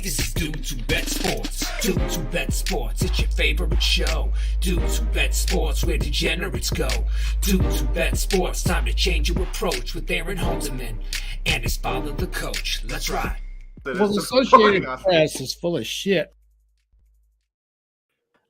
This is DWBS Sports. DWBS Sports, it's your favorite show. DWBS Sports, where degenerates go. DWBS Sports, time to change your approach with Aaron Holzman and his father, the coach. Let's ride. Well, the Associated Press is full of shit.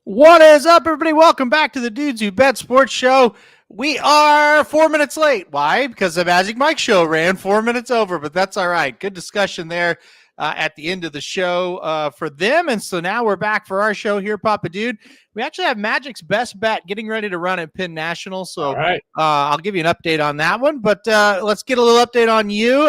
What is up, everybody? Welcome back to the Dudes Who Bet Sports Show. We are 4 minutes late. Why? Because the Magic Mike show ran 4 minutes over, but that's all right. Good discussion there at the end of the show for them. And so now we're back for our show here, Papa Dude. We actually have Magic's best bet getting ready to run at Penn National. So I'll give you an update on that one. But let's get a little update on you.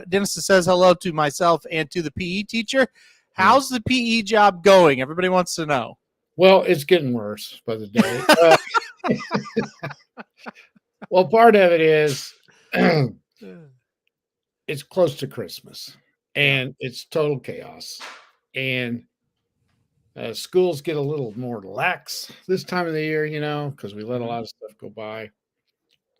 Dennis says hello to myself and to the PE teacher. How's the PE job going? Everybody wants to know. Well, it's getting worse by the day. Well, part of it is it's close to Christmas and it's total chaos. And schools get a little more lax this time of the year, you know, because we let a lot of stuff go by.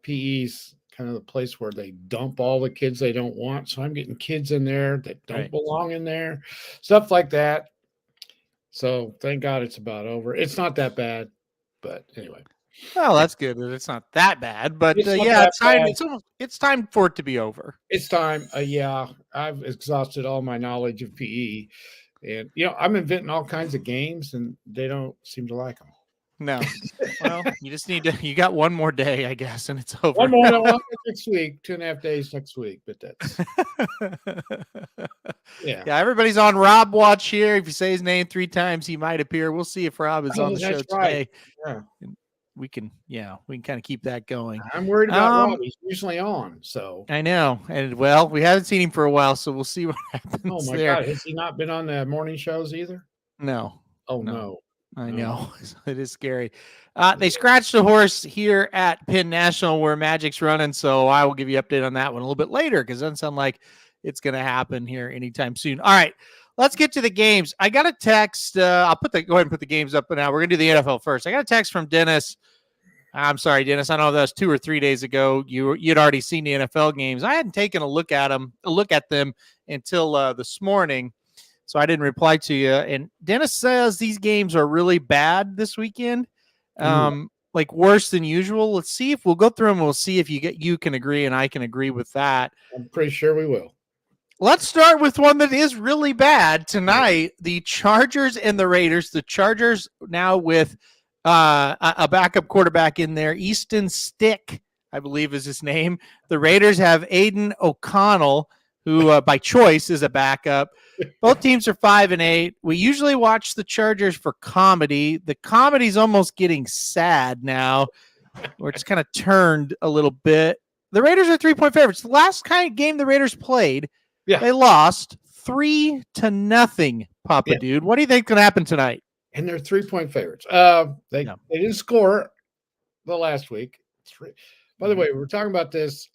PE's kind of the place where they dump all the kids they don't want. So I'm getting kids in there that don't belong in there, stuff like that. So thank God it's about over. It's not that bad, but anyway. Well, that's good. It's not that bad, but it's time for it to be over. It's time. I've exhausted all my knowledge of PE, and I'm inventing all kinds of games, and they don't seem to like them. No. Well, you just need to. You got one more day, I guess, and it's over. One more next week. 2.5 days next week, but that's. Yeah, everybody's on Rob watch here. If you say his name 3 times, he might appear. We'll see if Rob is on the show today. Yeah. We can kind of keep that going. I'm worried about Rob. He's usually on, so I know. And we haven't seen him for a while, so we'll see what happens. Oh my God, has he not been on the morning shows either? No. Oh no. I know. It is scary. They scratched the horse here at Penn National where Magic's running, so I will give you an update on that one a little bit later because it doesn't sound like it's going to happen here anytime soon. All right, let's get to the games. I got a text. Go ahead and put the games up now. We're going to do the NFL first. I got a text from Dennis. I'm sorry, Dennis. I know that was 2 or 3 days ago. You'd already seen the NFL games. I hadn't taken a look at them until this morning. So I didn't reply to you. And Dennis says these games are really bad this weekend, like worse than usual. Let's see if we'll go through them. We'll see if you can agree and I can agree with that. I'm pretty sure we will. Let's start with one that is really bad tonight. The Chargers and the Raiders. The Chargers now with a backup quarterback in there. Easton Stick, I believe is his name. The Raiders have Aiden O'Connell, who by choice is a backup. Both teams are 5-8. We usually watch the Chargers for comedy. The comedy's almost getting sad now, where it's kind of turned a little bit. The Raiders are 3-point favorites. The last game the Raiders played, they lost 3-0. Papa Dude, what do you think is going to happen tonight? And they're 3-point favorites. They didn't score the last week. By the way, we're talking about this.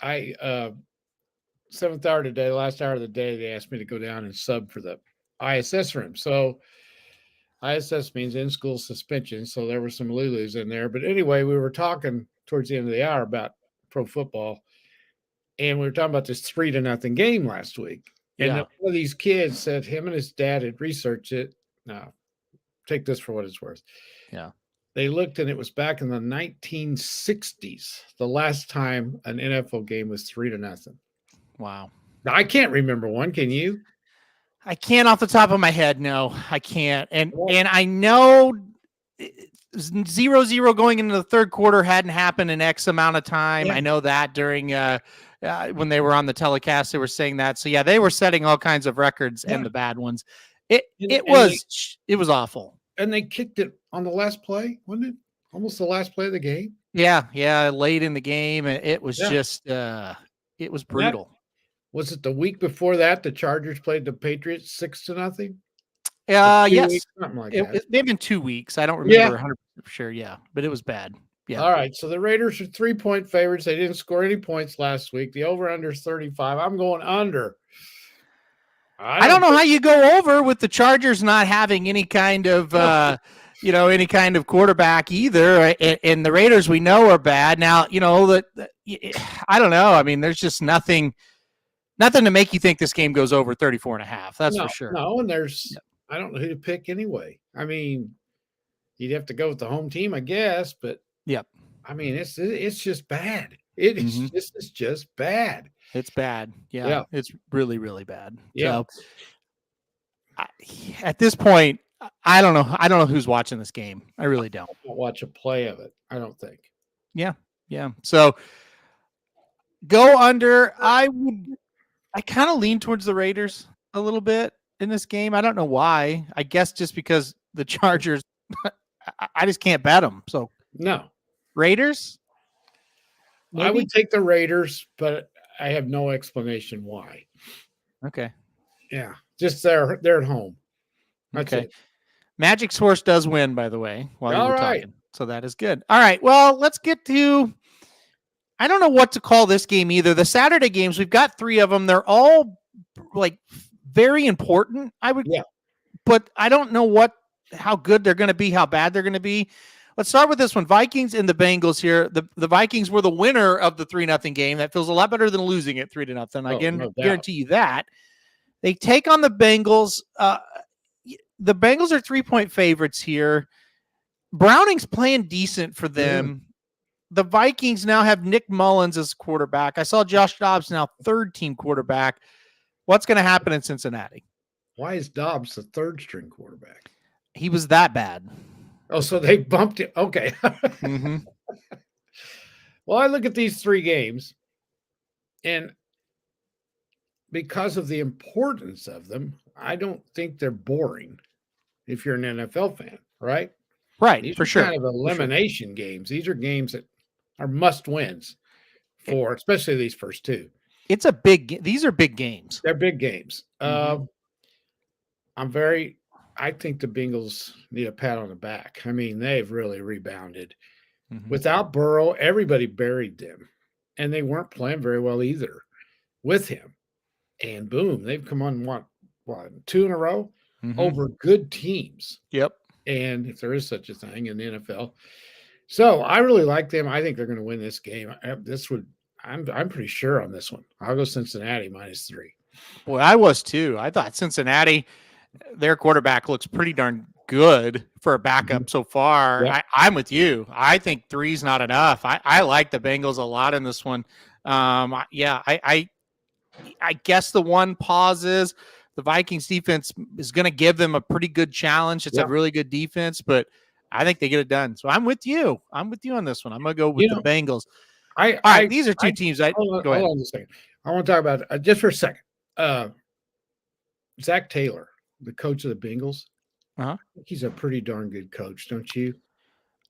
7th hour today, last hour of the day, they asked me to go down and sub for the ISS room. So ISS means in-school suspension. So there were some Lulus in there. But anyway, we were talking towards the end of the hour about pro football. And we were talking about this 3-0 game last week. And one of these kids said him and his dad had researched it. Now, take this for what it's worth. Yeah. They looked, and it was back in the 1960s, the last time an NFL game was 3-0. Wow. Now, I can't remember one. Can you? I can't off the top of my head. No, I can't. And I know 0-0 going into the third quarter hadn't happened in X amount of time. I know that during when they were on the telecast, they were saying that. So, they were setting all kinds of records and the bad ones. It was awful. And they kicked it on the last play, wasn't it? Almost the last play of the game. Yeah, late in the game. It was just it was brutal. Was it the week before that the Chargers played the Patriots 6-0? Yes. Weeks, something like that. It may have been 2 weeks. I don't remember 100% for sure. Yeah, but it was bad. Yeah. All right. So the Raiders are 3-point favorites. They didn't score any points last week. The over-under is 35. I'm going under. I don't know how you go over with the Chargers not having any kind of any kind of quarterback either. And the Raiders we know are bad. Now, I don't know. I mean, there's just nothing Nothing to make you think this game goes over 34.5. That's for sure. No, and I don't know who to pick anyway. I mean, you'd have to go with the home team, I guess, but yep. I mean, it's just bad. It is it's just bad. It's bad. Yeah. It's really, really bad. Yeah. So at this point, I don't know. I don't know who's watching this game. I really don't. I won't watch a play of it, I don't think. Yeah. Yeah. So go under. I kind of lean towards the Raiders a little bit in this game. I don't know why. I guess just because the Chargers, I just can't bet them. So no. Raiders? Maybe? I would take the Raiders, but I have no explanation why. Okay. Yeah. Just they're at home. That's okay. It. Magic's horse does win, by the way, while you were right. talking. So that is good. All right. Well, let's get to, I don't know what to call this game either. The Saturday games, we've got 3 of them. They're all like very important, but I don't know how good they're going to be, how bad they're going to be. Let's start with this one. Vikings and the Bengals here. The Vikings were the winner of the 3-0 game. That feels a lot better than losing it 3-0. I can guarantee you that. They take on the Bengals. The Bengals are 3-point favorites here. Browning's playing decent for them. The Vikings now have Nick Mullins as quarterback. I saw Josh Dobbs now third-team quarterback. What's going to happen in Cincinnati? Why is Dobbs the third-string quarterback? He was that bad. Oh, so they bumped it. Okay. Well, I look at these 3 games, and because of the importance of them, I don't think they're boring if you're an NFL fan, right? Right, these for sure. Kind of elimination games. These are games that are must-wins for, especially these first 2. These are big games. They're big games. I think the Bengals need a pat on the back. I mean, they've really rebounded. Without Burrow, everybody buried them, and they weren't playing very well either with him. And boom, they've come on what 2 in a row over good teams. Yep. And if there is such a thing in the NFL, so I really like them. I think they're going to win this game. I'm pretty sure on this one. I'll go Cincinnati -3. Well, I was too. I thought Cincinnati, their quarterback looks pretty darn good for a backup so far. Yeah. I'm with you. I think 3's not enough. I like the Bengals a lot in this one. I guess the one pause is the Vikings defense is going to give them a pretty good challenge. It's a really good defense, but I think they get it done. So I'm with you. I'm with you on this one. I'm going to go with the Bengals. These are 2 teams. Go ahead. Hold on a second. I want to talk about just for a second. Zach Taylor, the coach of the Bengals. I think he's a pretty darn good coach, don't you?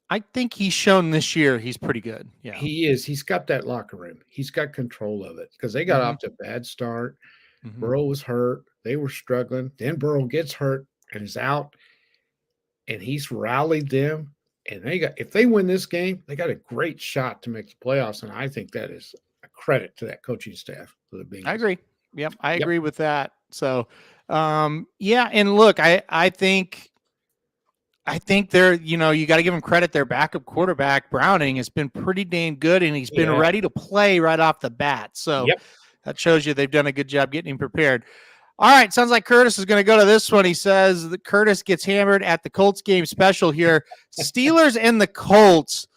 I think he's shown this year he's pretty good. Yeah, he is. He's got that locker room. He's got control of it because they got off to a bad start. Burrow was hurt. They were struggling. Then Burrow gets hurt and is out, and he's rallied them. And if they win this game, they got a great shot to make the playoffs. And I think that is a credit to that coaching staff for the Bengals. I agree. Yep, I agree with that. So, and look, I think they're, you got to give them credit. Their backup quarterback, Browning, has been pretty dang good, and he's been ready to play right off the bat. So that shows you they've done a good job getting him prepared. All right, sounds like Curtis is going to go to this one. He says that Curtis gets hammered at the Colts game special here. Steelers and the Colts.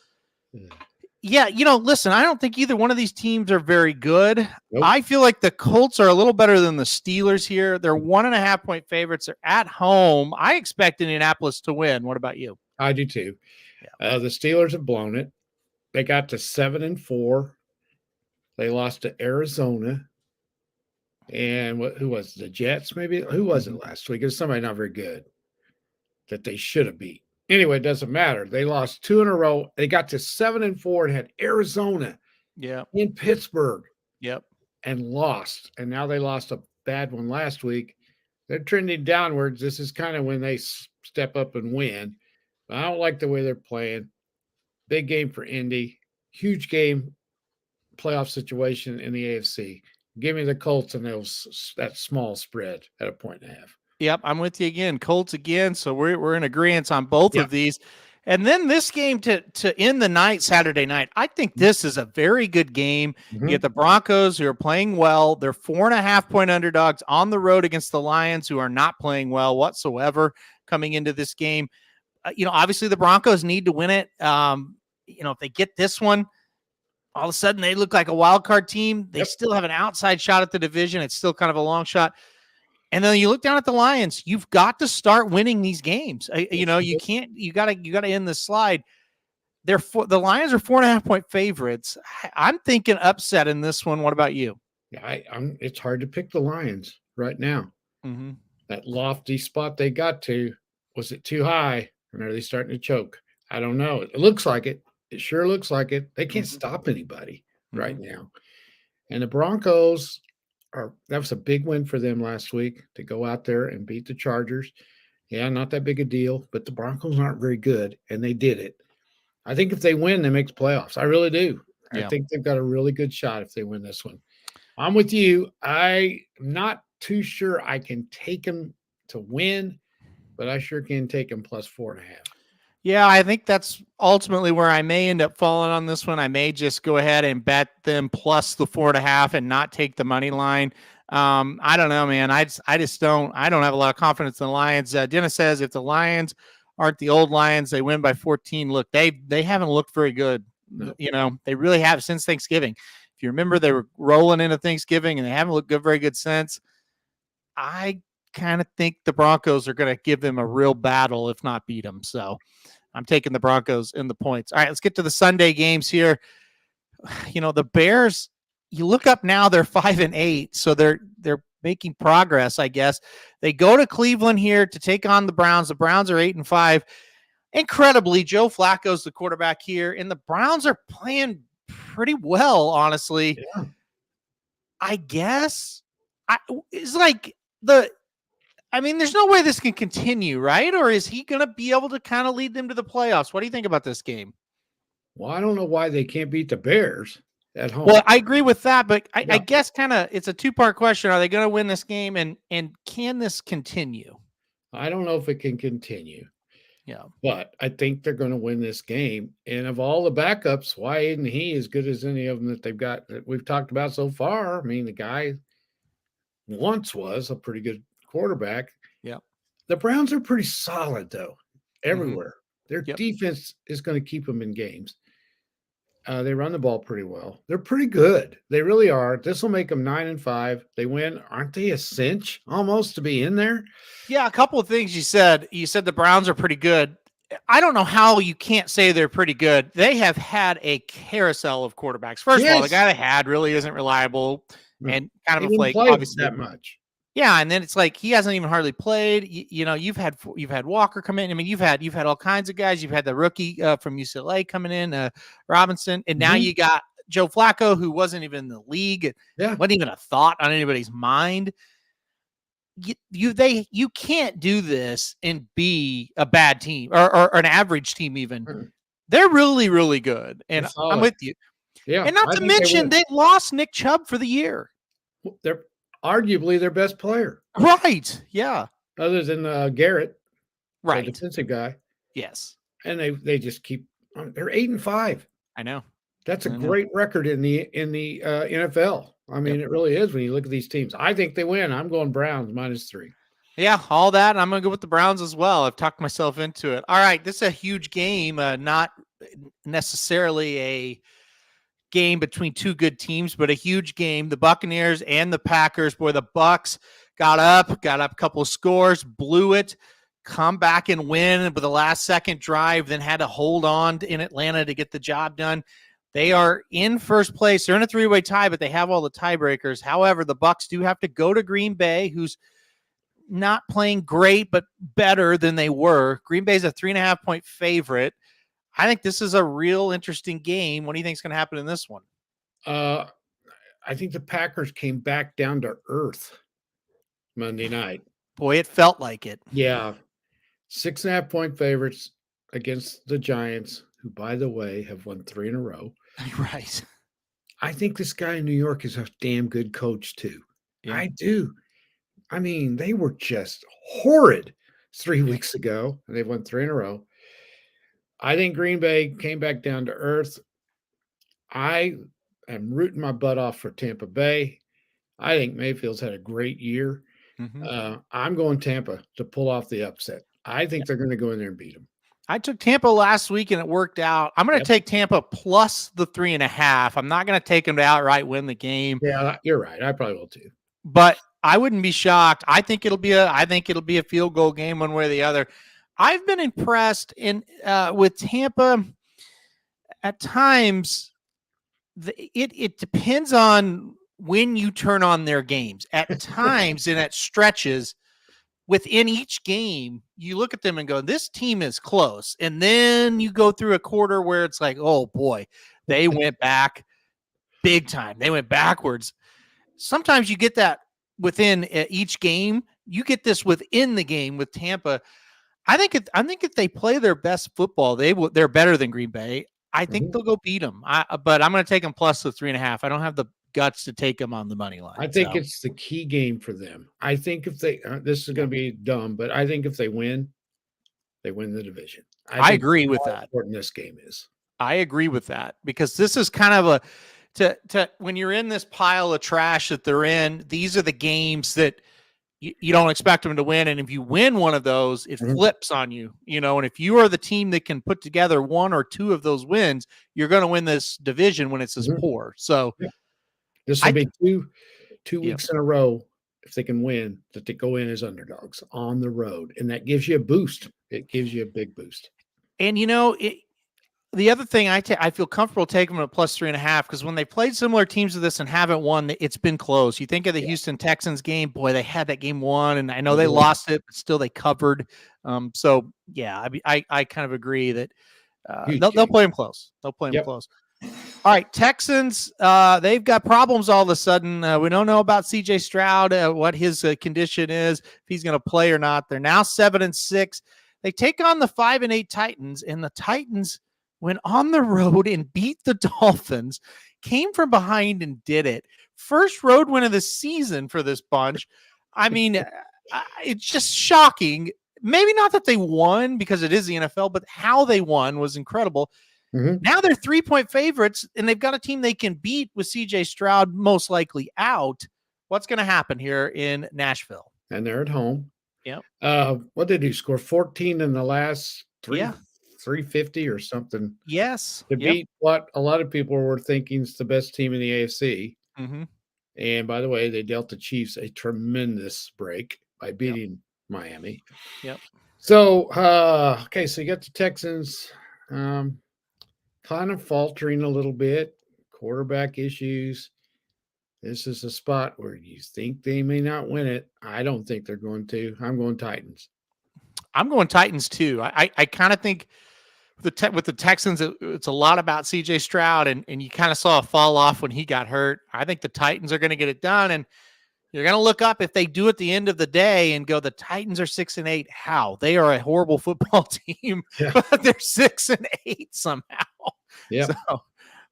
Yeah, listen, I don't think either one of these teams are very good. Nope. I feel like the Colts are a little better than the Steelers here. They're 1.5-point favorites. They're at home. I expect Indianapolis to win. What about you? I do too. Yeah. The Steelers have blown it. They got to 7-4. They lost to Arizona. And who was it? The Jets, maybe? Who was it last week? It was somebody not very good that they should have beat. Anyway, it doesn't matter. They lost 2 in a row. They got to 7-4 and had Arizona in Pittsburgh and lost. And now they lost a bad one last week. They're trending downwards. This is kind of when they step up and win. But I don't like the way they're playing. Big game for Indy. Huge game, playoff situation in the AFC. Give me the Colts and that small spread at 1.5. Yep, I'm with you again. Colts again. So we're in agreement on both of these. And then this game to end the night, Saturday night, I think this is a very good game. You get the Broncos, who are playing well. They're 4.5-point underdogs on the road against the Lions, who are not playing well whatsoever coming into this game. Obviously the Broncos need to win it. If they get this one, all of a sudden they look like a wild card team. They still have an outside shot at the division. It's still kind of a long shot. And then you look down at the Lions. You've got to start winning these games. You can't. You got to end the slide. The Lions are 4.5-point favorites. I'm thinking upset in this one. What about you? Yeah, it's hard to pick the Lions right now. Mm-hmm. That lofty spot they got to, was it too high, and are they starting to choke? I don't know. It looks like it. It sure looks like it. They can't stop anybody right now. And the Broncos. That was a big win for them last week to go out there and beat the Chargers. Yeah, not that big a deal, but the Broncos aren't very good, and they did it. I think if they win, they make the playoffs. I really do. Yeah. I think they've got a really good shot if they win this one. I'm with you. I'm not too sure I can take them to win, but I sure can take them plus 4.5. Yeah, I think that's ultimately where I may end up falling on this one. I may just go ahead and bet them plus the 4.5 and not take the money line. I don't know, man. I don't have a lot of confidence in the Lions. Dennis says if the Lions aren't the old Lions, they win by 14. Look, they haven't looked very good. No. They really have since Thanksgiving. If you remember, they were rolling into Thanksgiving and they haven't looked very good since. I kind of think the Broncos are going to give them a real battle, if not beat them. So I'm taking the Broncos in the points. All right, let's get to the Sunday games here. The Bears, you look up now, they're 5-8. So they're making progress, I guess. They go to Cleveland here to take on the Browns. The Browns are 8-5. Incredibly, Joe Flacco's the quarterback here, and the Browns are playing pretty well, honestly. Yeah. I guess it's like there's no way this can continue, right? Or is he going to be able to kind of lead them to the playoffs? What do you think about this game? Well, I don't know why they can't beat the Bears at home. Well, I agree with that, but I guess kind of it's a two-part question. Are they going to win this game, and can this continue? I don't know if it can continue. Yeah. But I think they're going to win this game. And of all the backups, why isn't he as good as any of them that they've got that we've talked about so far? I mean, the guy once was a pretty good quarterback. Yeah. The Browns are pretty solid, though, everywhere. Their defense is going to keep them in games. They run the ball pretty well. They're pretty good. They really are. This will make them 9-5. They win. Aren't they a cinch almost to be in there? Yeah, a couple of things you said. You said the Browns are pretty good. I don't know how you can't say they're pretty good. They have had a carousel of quarterbacks. First of all, the guy they had really isn't reliable and kind of a flake. Obviously, that much. Yeah, and then it's like he hasn't even hardly played. You've had Walker come in. I mean, you've had all kinds of guys. You've had the rookie from UCLA coming in, Robinson, and now you got Joe Flacco, who wasn't even in the league. Wasn't even a thought on anybody's mind. You can't do this and be a bad team or an average team even. They're really, really good, and I'm with you. Yeah, and not to mention they lost Nick Chubb for the year. They're arguably their best player. Right. Yeah. Other than Garrett. Right. The defensive guy. Yes. And they just keep they're 8-5. I know. That's a great record in the NFL. I mean, it really is when you look at these teams. I think they win. I'm going Browns -3. Yeah, all that. And I'm going to go with the Browns as well. I've talked myself into it. All right. This is a huge game, not necessarily a game between two good teams, but a huge game. The Buccaneers and the Packers. Boy, the Bucs got up a couple of scores, blew it, come back and win with the last second drive, then had to hold on in Atlanta to get the job done. They are in first place. They're in a three-way tie, but they have all the tiebreakers. However, the Bucs do have to go to Green Bay, who's not playing great, but better than they were. Green Bay's a 3.5-point favorite. I think this is a real interesting game. What do you think is going to happen in this one? I think the Packers came back down to earth Monday night. Boy, it felt like it. Yeah. 6.5-point favorites against the Giants, who, by the way, have won 3 in a row. Right. I think this guy in New York is a damn good coach, too. Yeah. I do. I mean, they were just horrid 3 weeks ago, and they've won 3 in a row. I think Green Bay came back down to earth. I am rooting my butt off for Tampa Bay. I think Mayfield's had a great year. Mhm. I'm going Tampa to pull off the upset. I think they're going to go in there and beat them. I took Tampa last week and it worked out. I'm going to take Tampa plus the 3.5. I'm not going to take them to outright win the game. Yeah, you're right. I probably will too. But I wouldn't be shocked. I think it'll be a field goal game one way or the other. I've been impressed with Tampa at times. It depends on when you turn on their games. At times and at stretches within each game, you look at them and go, this team is close. And then you go through a quarter where it's like, oh boy, they went back big time. They went backwards. Sometimes you get that within each game. You get this within the game with Tampa. I think if they play their best football, they're better than Green Bay. I think they'll go beat them. But I'm going to take them plus the 3.5. I don't have the guts to take them on the money line. I think it's the key game for them. I think if they, this is going to be dumb, but I think if they win the division. I agree with that. Important this game is. I agree with that because this is kind of to when you're in this pile of trash that they're in, these are the games that you don't expect them to win. And if you win one of those, it flips on you, and if you are the team that can put together one or two of those wins, you're going to win this division when it's as poor. So this will be two weeks in a row. If they can win, that they go in as underdogs on the road. And that gives you a boost. It gives you a big boost. And the other thing I feel comfortable taking them at plus 3.5 because when they played similar teams to this and haven't won, it's been close. You think of the Houston Texans game, boy, they had that game won, and I know they lost it, but still they covered. So yeah, I kind of agree that they'll play them close. They'll play them close. All right, Texans, they've got problems all of a sudden. We don't know about C.J. Stroud, what his condition is, if he's going to play or not. They're now 7-6. They take on the 5-8 Titans, and the Titans went on the road and beat the Dolphins, came from behind and did it. First road win of the season for this bunch. I mean, it's just shocking. Maybe not that they won because it is the NFL, but how they won was incredible. Now they're 3-point favorites, and they've got a team they can beat with C.J. Stroud most likely out. What's going to happen here in Nashville? And they're at home. Yep. What did they do? Score 14 in the last 350 or something. Yes. To beat what a lot of people were thinking is the best team in the AFC. And by the way, they dealt the Chiefs a tremendous break by beating Miami. So, okay, so you got the Texans kind of faltering a little bit, quarterback issues. This is a spot where you think they may not win it. I don't think they're going to. I'm going Titans. I'm going Titans too. I kind of think with the Texans, it's a lot about C.J. Stroud, and you kind of saw a fall off when he got hurt. I think the Titans are going to get it done, and you're going to look up if they do at the end of the day and go, the Titans are 6-8. How? They are a horrible football team, but they're 6-8 somehow. Yeah. So, all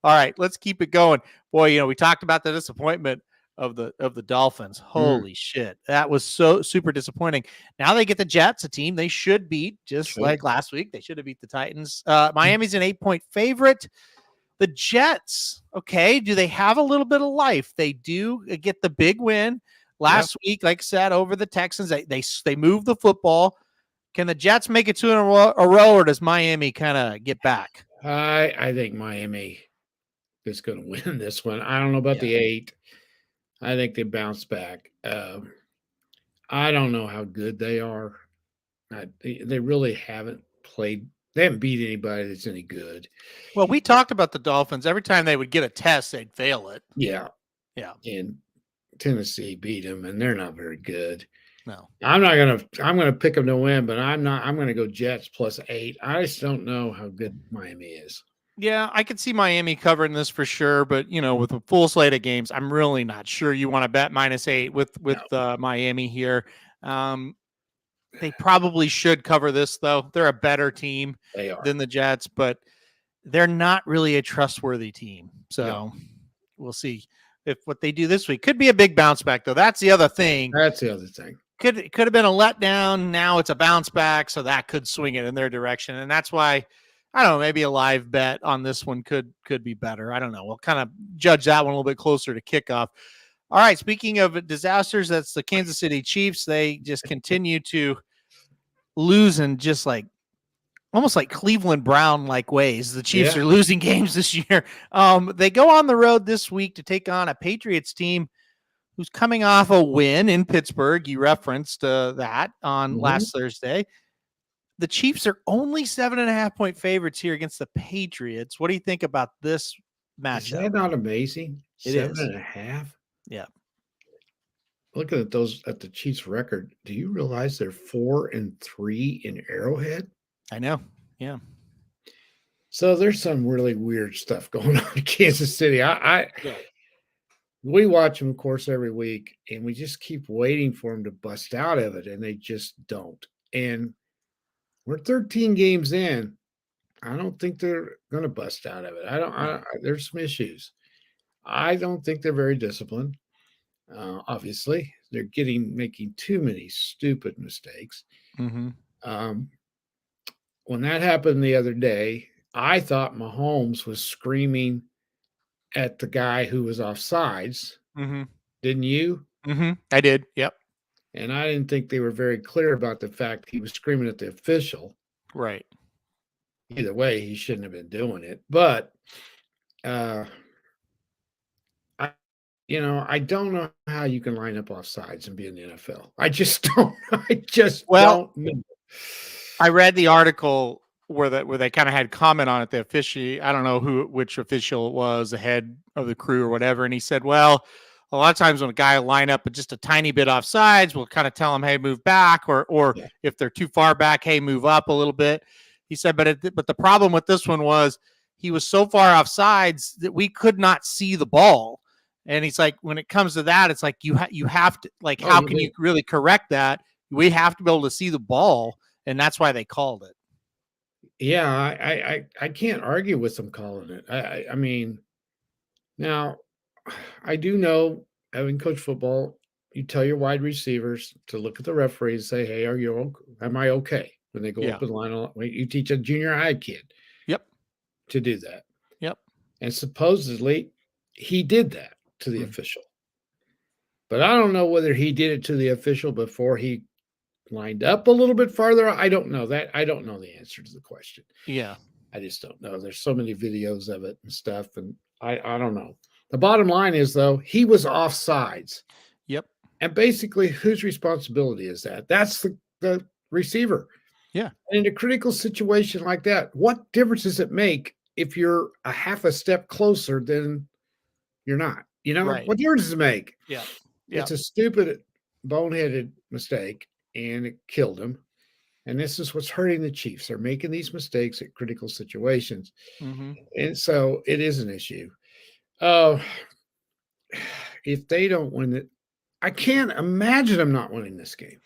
right, let's keep it going. Boy, we talked about the disappointment of the Dolphins. Holy shit. That was so super disappointing. Now they get the Jets, a team they should beat, just like last week. They should have beat the Titans. Miami's an 8-point favorite. The Jets, okay, do they have a little bit of life? They do get the big win last week, like I said, over the Texans. They move the football. Can the Jets make it 2 in a row, or does Miami kind of get back? I think Miami is going to win this one. I don't know about the 8. I think they bounce back. I don't know how good they are. They really haven't played. They haven't beat anybody that's any good. Well, we talked about the Dolphins. Every time they would get a test, they'd fail it. Yeah. And Tennessee beat them, and they're not very good. No. I'm gonna pick them to win, but I'm gonna go Jets plus 8. I just don't know how good Miami is. Yeah, I could see Miami covering this for sure, but with a full slate of games, I'm really not sure you want to bet -8 with Miami here. They probably should cover this, though. They're a better team than the Jets, but they're not really a trustworthy team. So we'll see if what they do this week could be a big bounce back, though. That's the other thing. Could have been a letdown. Now it's a bounce back, so that could swing it in their direction. And that's why I don't know, maybe a live bet on this one could be better. I don't know. We'll kind of judge that one a little bit closer to kickoff. All right. Speaking of disasters, that's the Kansas City Chiefs. They just continue to lose in just like almost like Cleveland Brown like ways. The Chiefs are losing games this year. They go on the road this week to take on a Patriots team who's coming off a win in Pittsburgh. You referenced that on last Thursday. The Chiefs are only 7.5-point favorites here against the Patriots. What do you think about this matchup? Is that not amazing? It 7.5. Yeah. Looking at the Chiefs' record, do you realize they're 4-3 in Arrowhead? I know. Yeah. So there's some really weird stuff going on in Kansas City. We watch them, of course, every week, and we just keep waiting for them to bust out of it, and they just don't. And we're 13 games in. I don't think they're going to bust out of it. There's some issues. I don't think they're very disciplined. Obviously, they're making too many stupid mistakes. Mm-hmm. When that happened the other day, I thought Mahomes was screaming at the guy who was offsides. Mm-hmm. Didn't you? Mm-hmm. I did. Yep. And I didn't think they were very clear about the fact he was screaming at the official. Right. Either way, he shouldn't have been doing it. But, I don't know how you can line up offsides and be in the NFL. I just don't. Don't know. I read the article where they kind of had comment on it. The official, I don't know which official it was, the head of the crew or whatever, and he said, "Well, a lot of times when a guy will line up just a tiny bit off sides, we'll kind of tell him, hey, move back, or if they're too far back, hey, move up a little bit." He said, but the problem with this one was he was so far off sides that we could not see the ball. And he's like, when it comes to that, it's like you have to, like, how can you really correct that? We have to be able to see the ball, and that's why they called it. Yeah, I can't argue with them calling it. I mean, now I do know, having coached football, you tell your wide receivers to look at the referee and say, "Hey, am I okay?" When they go up in line, you teach a junior high kid, to do that. Yep. And supposedly he did that to the official, but I don't know whether he did it to the official before he lined up a little bit farther. I don't know that. I don't know the answer to the question. Yeah. I just don't know. There's so many videos of it and stuff, and I don't know. The bottom line is, though, he was off sides. Yep. And basically, whose responsibility is that? That's the receiver. Yeah. And in a critical situation like that, what difference does it make if you're a half a step closer than you're not? Right. What difference does it make? Yeah. It's a stupid, boneheaded mistake, and it killed him. And this is what's hurting the Chiefs. They're making these mistakes at critical situations. Mm-hmm. And so it is an issue. If they don't win it, I can't imagine them not winning this game.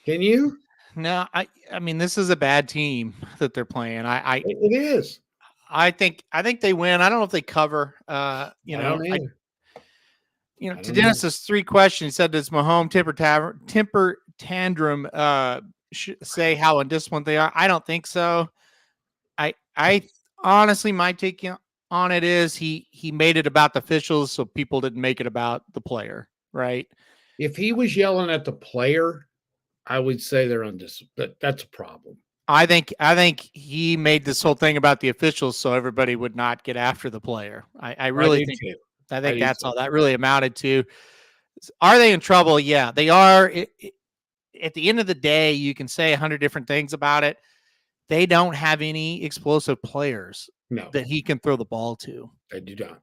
Can you? No, I mean, this is a bad team that they're playing. It is. I think they win. I don't know if they cover. I don't either. To Dennis's 3 questions, he said, "Does Mahomes temper tantrum say how undisciplined they are?" I don't think so. I honestly, my take on it is he made it about the officials, so people didn't make it about the player, right? If he was yelling at the player, I would say they're undisciplined. That's a problem. I think he made this whole thing about the officials so everybody would not get after the player. I really think too. I think that's all that really amounted to. Are they in trouble? Yeah, they are. At the end of the day, you can say 100 different things about it. They don't have any explosive players that he can throw the ball to. They do not.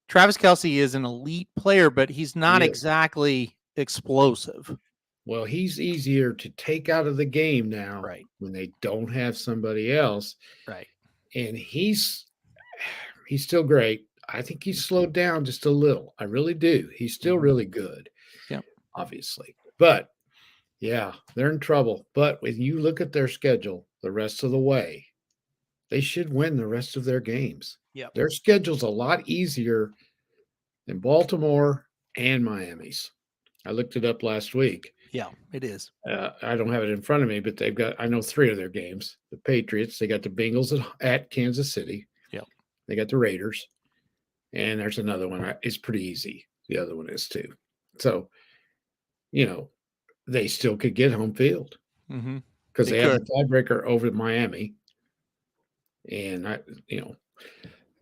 Travis Kelce is an elite player, but he's not exactly explosive. Well, he's easier to take out of the game now, right, when they don't have somebody else. Right. And he's still great. I think he's slowed down just a little. I really do. He's still really good. Yeah. Obviously. But yeah, they're in trouble. But when you look at their schedule the rest of the way, they should win the rest of their games. Yeah. Their schedule's a lot easier than Baltimore and Miami's. I looked it up last week. Yeah, it is. I don't have it in front of me, but I know 3 of their games. The Patriots, they got the Bengals at Kansas City. Yep. They got the Raiders. And there's another one. It's pretty easy. The other one is too. So, they still could get home field because they have the tiebreaker over Miami. And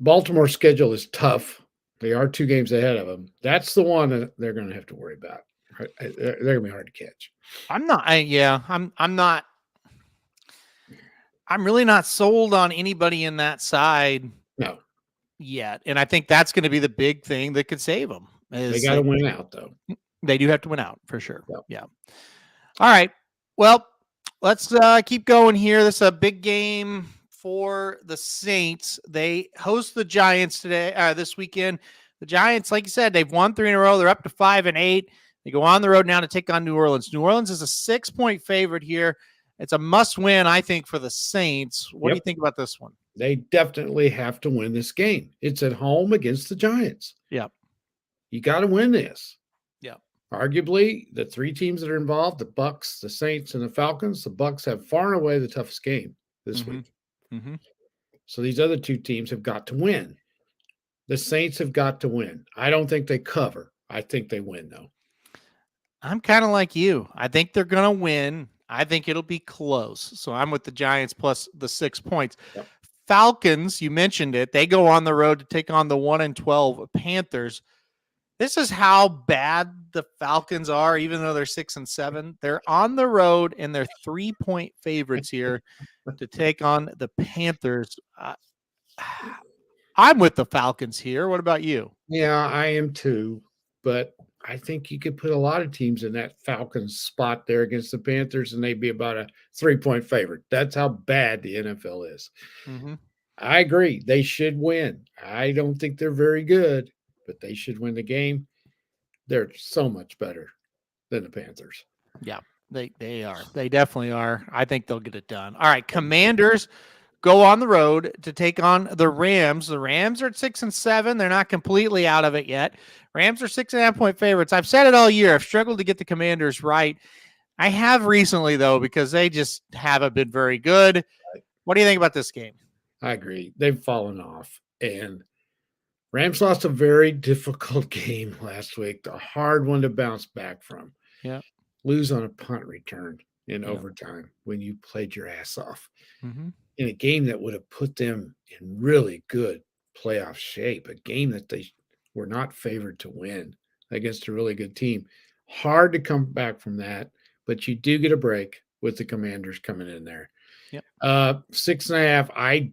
Baltimore's schedule is tough. They are 2 games ahead of them. That's the one that they're going to have to worry about. They're going to be hard to catch. I'm really not sold on anybody in that side. No. Yet. And I think that's going to be the big thing that could save them. They got to win out, though. They do have to win out for sure. Yep. Yeah. All right. Well, let's keep going here. This is a big game for the Saints. They host the Giants this weekend. The Giants, like you said, they've won 3 in a row. They're up to 5-8. They go on the road now to take on New Orleans. New Orleans is a 6-point favorite here. It's a must-win, I think, for the Saints. What do you think about this one? They definitely have to win this game. It's at home against the Giants. Yep. You got to win this. Yep. Arguably, the 3 teams that are involved, the Bucs, the Saints, and the Falcons, the Bucs have far and away the toughest game this week. So these other 2 teams have got to win. The Saints have got to win. I don't think they cover. I think they win, though. I'm kind of like you. I think they're going to win. I think it'll be close. So I'm with the Giants plus the 6 points. Yep. Falcons, you mentioned it. They go on the road to take on the 1-12 Panthers. This is how bad the Falcons are, even though they're 6-7. They're on the road and they're 3-point favorites here to take on the Panthers. I'm with the Falcons here. What about you? Yeah, I am too. But I think you could put a lot of teams in that Falcons spot there against the Panthers, and they'd be about a 3-point favorite. That's how bad the NFL is. I agree. They should win. I don't think they're very good, but they should win the game. They're so much better than the Panthers. Yeah, they are. They definitely are. I think they'll get it done. All right, Commanders go on the road to take on the Rams. The Rams are at 6-7. They're not completely out of it yet. Rams are 6.5-point favorites. I've said it all year. I've struggled to get the Commanders right. I have recently, though, because they just haven't been very good. What do you think about this game? I agree. They've fallen off. And Rams lost a very difficult game last week, a hard one to bounce back from. Yeah. Lose on a punt return in overtime when you played your ass off. In a game that would have put them in really good playoff shape, a game that they were not favored to win against a really good team. Hard to come back from that, but you do get a break with the Commanders coming in there. Yep. 6.5.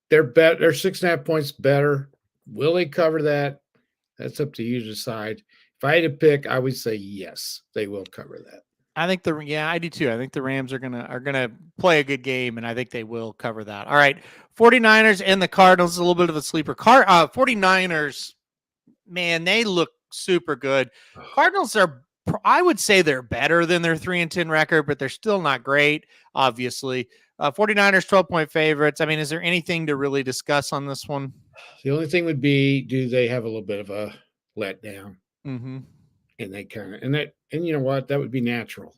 They're 6.5 points better. Will they cover that? That's up to you to decide. If I had to pick, I would say yes, they will cover that. I think I do too. I think the Rams are gonna play a good game, and I think they will cover that. All right, 49ers and the Cardinals, a little bit of a sleeper. 49ers, man, they look super good. Cardinals I would say they're better than their 3-10 record, but they're still not great, obviously. 49ers 12-point favorites. I mean, is there anything to really discuss on this one? The only thing would be, do they have a little bit of a letdown? And they and you know what? That would be natural.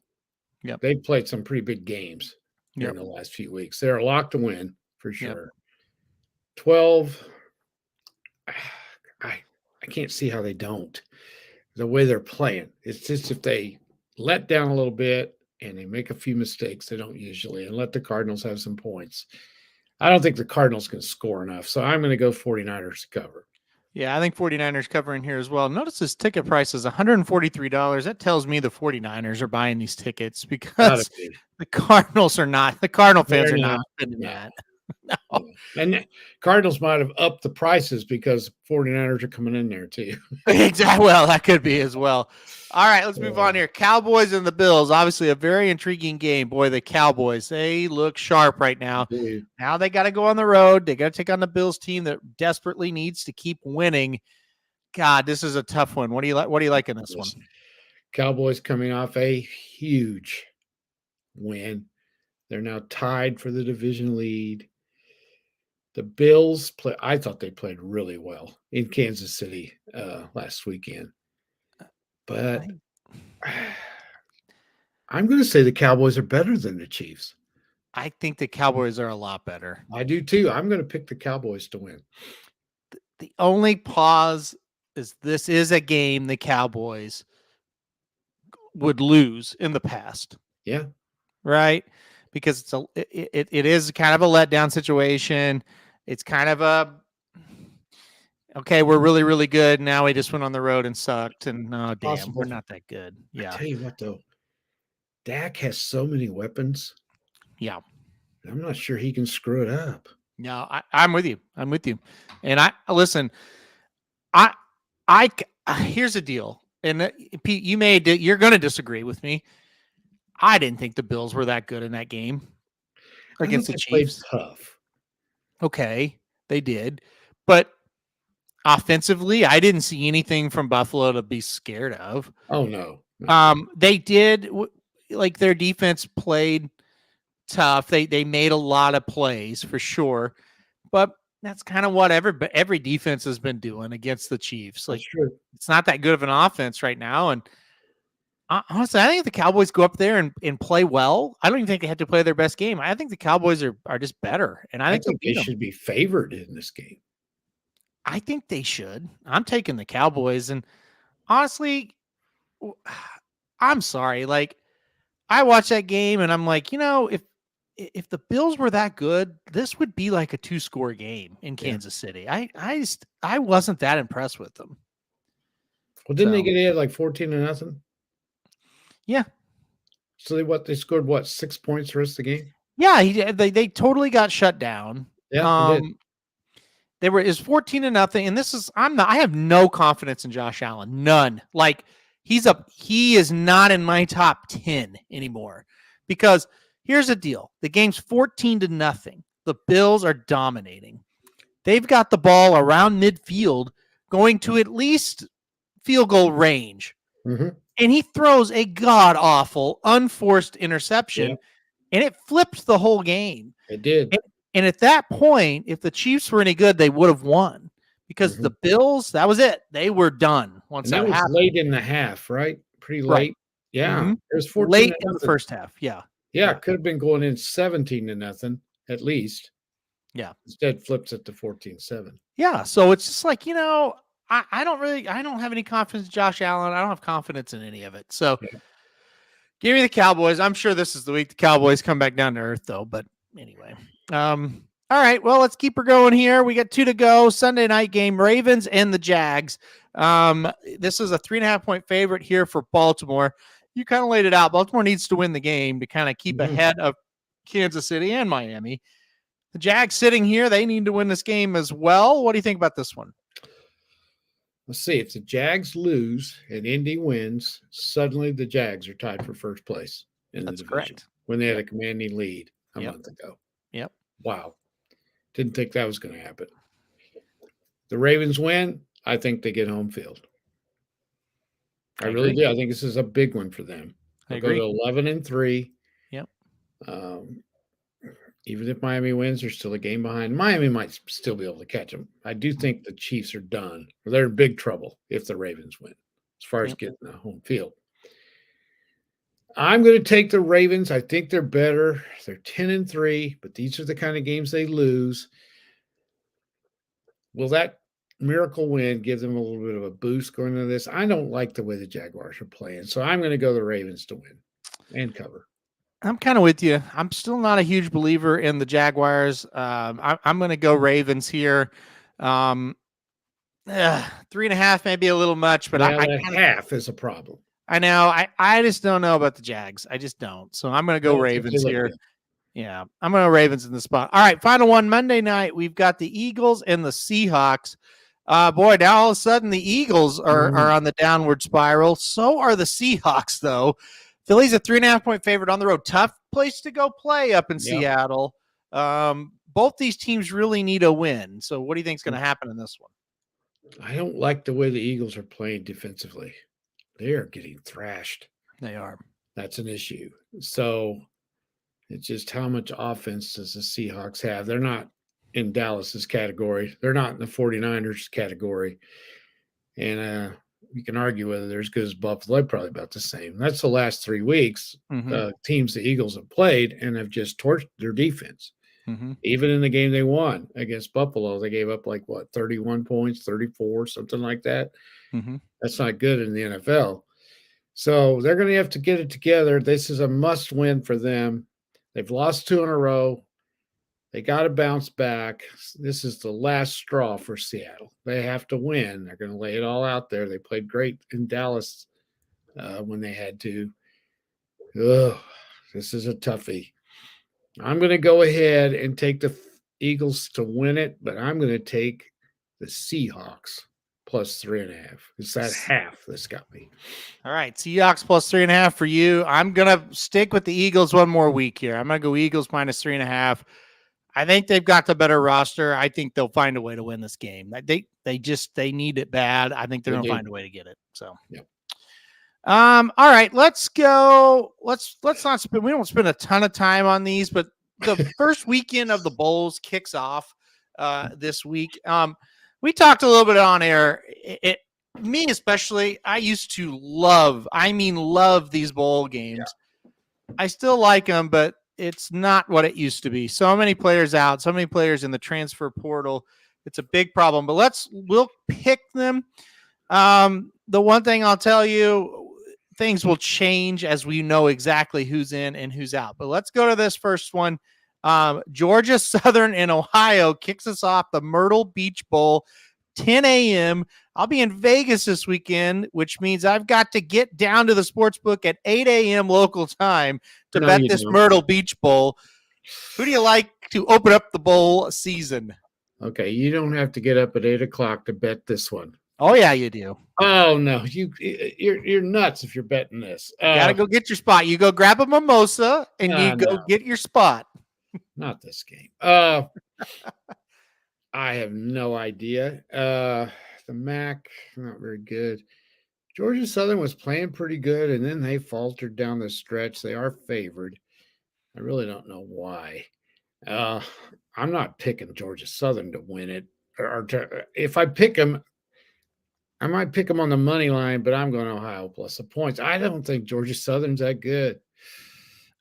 Yeah, they've played some pretty big games in the last few weeks. They're a lock to win for sure. 12. I can't see how they don't. The way they're playing, it's just if they let down a little bit and they make a few mistakes, they don't usually, and let the Cardinals have some points. I don't think the Cardinals can score enough, so I'm going to go 49ers to cover. Yeah, I think 49ers covering here as well. Notice this ticket price is $143. That tells me the 49ers are buying these tickets because the Cardinals are not. The Cardinal fans are not spending that. No. And Cardinals might have upped the prices because 49ers are coming in there too. Exactly. Well, that could be as well. All right, let's move on here. Cowboys and the Bills. Obviously a very intriguing game. Boy, the Cowboys, they look sharp right now. Now they got to go on the road. They got to take on the Bills team that desperately needs to keep winning. God, this is a tough one. What do you like? What do you like in this one? Cowboys coming off a huge win. They're now tied for the division lead. The Bills I thought they played really well in Kansas City last weekend. But I'm going to say the Cowboys are better than the Chiefs. I think the Cowboys are a lot better. I do too. I'm going to pick the Cowboys to win. The only pause is this is a game the Cowboys would lose in the past. Yeah. Right? Because it is kind of a letdown situation. It's kind of a okay, we're really, really good. Now we just went on the road and sucked. And oh damn, Possible. we're not that good. I Yeah. tell you what though, Dak has so many weapons. Yeah. I'm not sure he can screw it up. No, I'm with you. I'm with you. And I listen, here's the deal. And Pete, you're going to disagree with me. I didn't think the Bills were that good in that game against the Chiefs. Tough. Okay, they did, but offensively, I didn't see anything from Buffalo to be scared of. Oh no. They did like their defense played tough. They made a lot of plays for sure, but that's kind of what every defense has been doing against the Chiefs. Like it's not that good of an offense right now, and honestly, I think if the Cowboys go up there and play well, I don't even think they have to play their best game. I think the Cowboys are just better, and I think they should be favored in this game. I think they should. I'm taking the Cowboys, and honestly, I'm sorry. Like I watched that game, and I'm like, if the Bills were that good, this would be like a 2-score game in Kansas City. I wasn't that impressed with them. Well, didn't they get ahead like 14-0? Yeah. So they scored 6 points the rest of the game? Yeah, they totally got shut down. Yeah, they were 14-0, and this is I have no confidence in Josh Allen. None. Like he is not in my top 10 anymore. Because here's the deal. The game's 14-0. The Bills are dominating. They've got the ball around midfield going to at least field goal range. Mm-hmm. And he throws a god-awful, unforced interception, and it flipped the whole game. It did. And at that point, if the Chiefs were any good, they would have won. Because the Bills, that was it. They were done once that happened. Late in the half, right? Pretty late. Right. Yeah. Mm-hmm. It was 14 late in the first half. Yeah. Yeah, it could have been going in 17-0 at least. Yeah. Instead flips it to 14-7. Yeah. So it's just like, I don't have any confidence in Josh Allen. I don't have confidence in any of it. So give me the Cowboys. I'm sure this is the week the Cowboys come back down to earth though. But anyway, all right, well, let's keep her going here. We got 2 to go. Sunday night game, Ravens and the Jags. This is a 3.5-point favorite here for Baltimore. You kind of laid it out. Baltimore needs to win the game to kind of keep ahead of Kansas City and Miami. The Jags sitting here, they need to win this game as well. What do you think about this one? Let's see. If the Jags lose and Indy wins, suddenly the Jags are tied for first place in the division. Correct. When they had a commanding lead a month ago. Yep. Wow. Didn't think that was going to happen. The Ravens win. I think they get home field. I really do. I think this is a big one for them. They'll go to 11-3. Yep. Even if Miami wins, they're still a game behind. Miami might still be able to catch them. I do think the Chiefs are done. They're in big trouble if the Ravens win, as far as getting the home field. I'm going to take the Ravens. I think they're better. They're 10-3, but these are the kind of games they lose. Will that miracle win give them a little bit of a boost going into this? I don't like the way the Jaguars are playing, so I'm going to go the Ravens to win and cover. I'm kind of with you. I'm still not a huge believer in the Jaguars. I'm going to go Ravens here. 3.5 may be a little much, but half is a problem. I know. I just don't know about the Jags. I just don't. So I'm going to go Ravens here. Yeah, I'm going to Ravens in the spot. All right, final one. Monday night, we've got the Eagles and the Seahawks. Boy, now all of a sudden the Eagles are on the downward spiral. So are the Seahawks, though. Philly's a 3.5-point favorite on the road. Tough place to go play up in Seattle. Both these teams really need a win. So what do you think is going to happen in this one? I don't like the way the Eagles are playing defensively. They are getting thrashed. They are. That's an issue. So it's just how much offense does the Seahawks have? They're not in Dallas's category. They're not in the 49ers category. And you can argue whether they're as good as Buffalo. Probably about the same. That's the last 3 weeks. Teams the Eagles have played and have just torched their defense. Even in the game they won against Buffalo, they gave up 31 points, 34, something like that. That's not good in the NFL. So they're going to have to get it together. This is a must win for them. They've lost 2 in a row. They got to bounce back. This is the last straw for Seattle. They have to win. They're going to lay it all out there. They played great in Dallas when they had to. This is a toughie. I'm going to go ahead and take the Eagles to win it, but I'm going to take the Seahawks plus 3.5. It's that half that's got me. All right, Seahawks plus 3.5 for you. I'm going to stick with the Eagles one more week here. I'm going to go Eagles minus 3.5. I think they've got the better roster. I think they'll find a way to win this game. They need it bad. I think they're going to find a way to get it. So, yeah. All right, let's go. Let's not spend. We don't spend a ton of time on these, but the first weekend of the bowls kicks off this week. We talked a little bit on air. Me especially, I used to love these bowl games. Yeah. I still like them, but it's not what it used to be. So many players out, so many players in the transfer portal. It's a big problem, but we'll pick them. The one thing I'll tell you, things will change as we know exactly who's in and who's out. But let's go to this first one. Georgia Southern and Ohio kicks us off the Myrtle Beach Bowl, 10 a.m. I'll be in Vegas this weekend, which means I've got to get down to the sports book at 8 a.m. local time to bet this Myrtle Beach Bowl. Who do you like to open up the bowl season? Okay, you don't have to get up at 8 o'clock to bet this one. Oh, yeah, you do. Oh, no, you're nuts if you're betting this. You got to go get your spot. You go grab a mimosa, and you go get your spot. Not this game. I have no idea. The MAC, not very good. Georgia Southern was playing pretty good, and then they faltered down the stretch. They are favored. I really don't know why. I'm not picking Georgia Southern to win it. If I pick them, I might pick them on the money line, but I'm going Ohio plus the points. I don't think Georgia Southern's that good.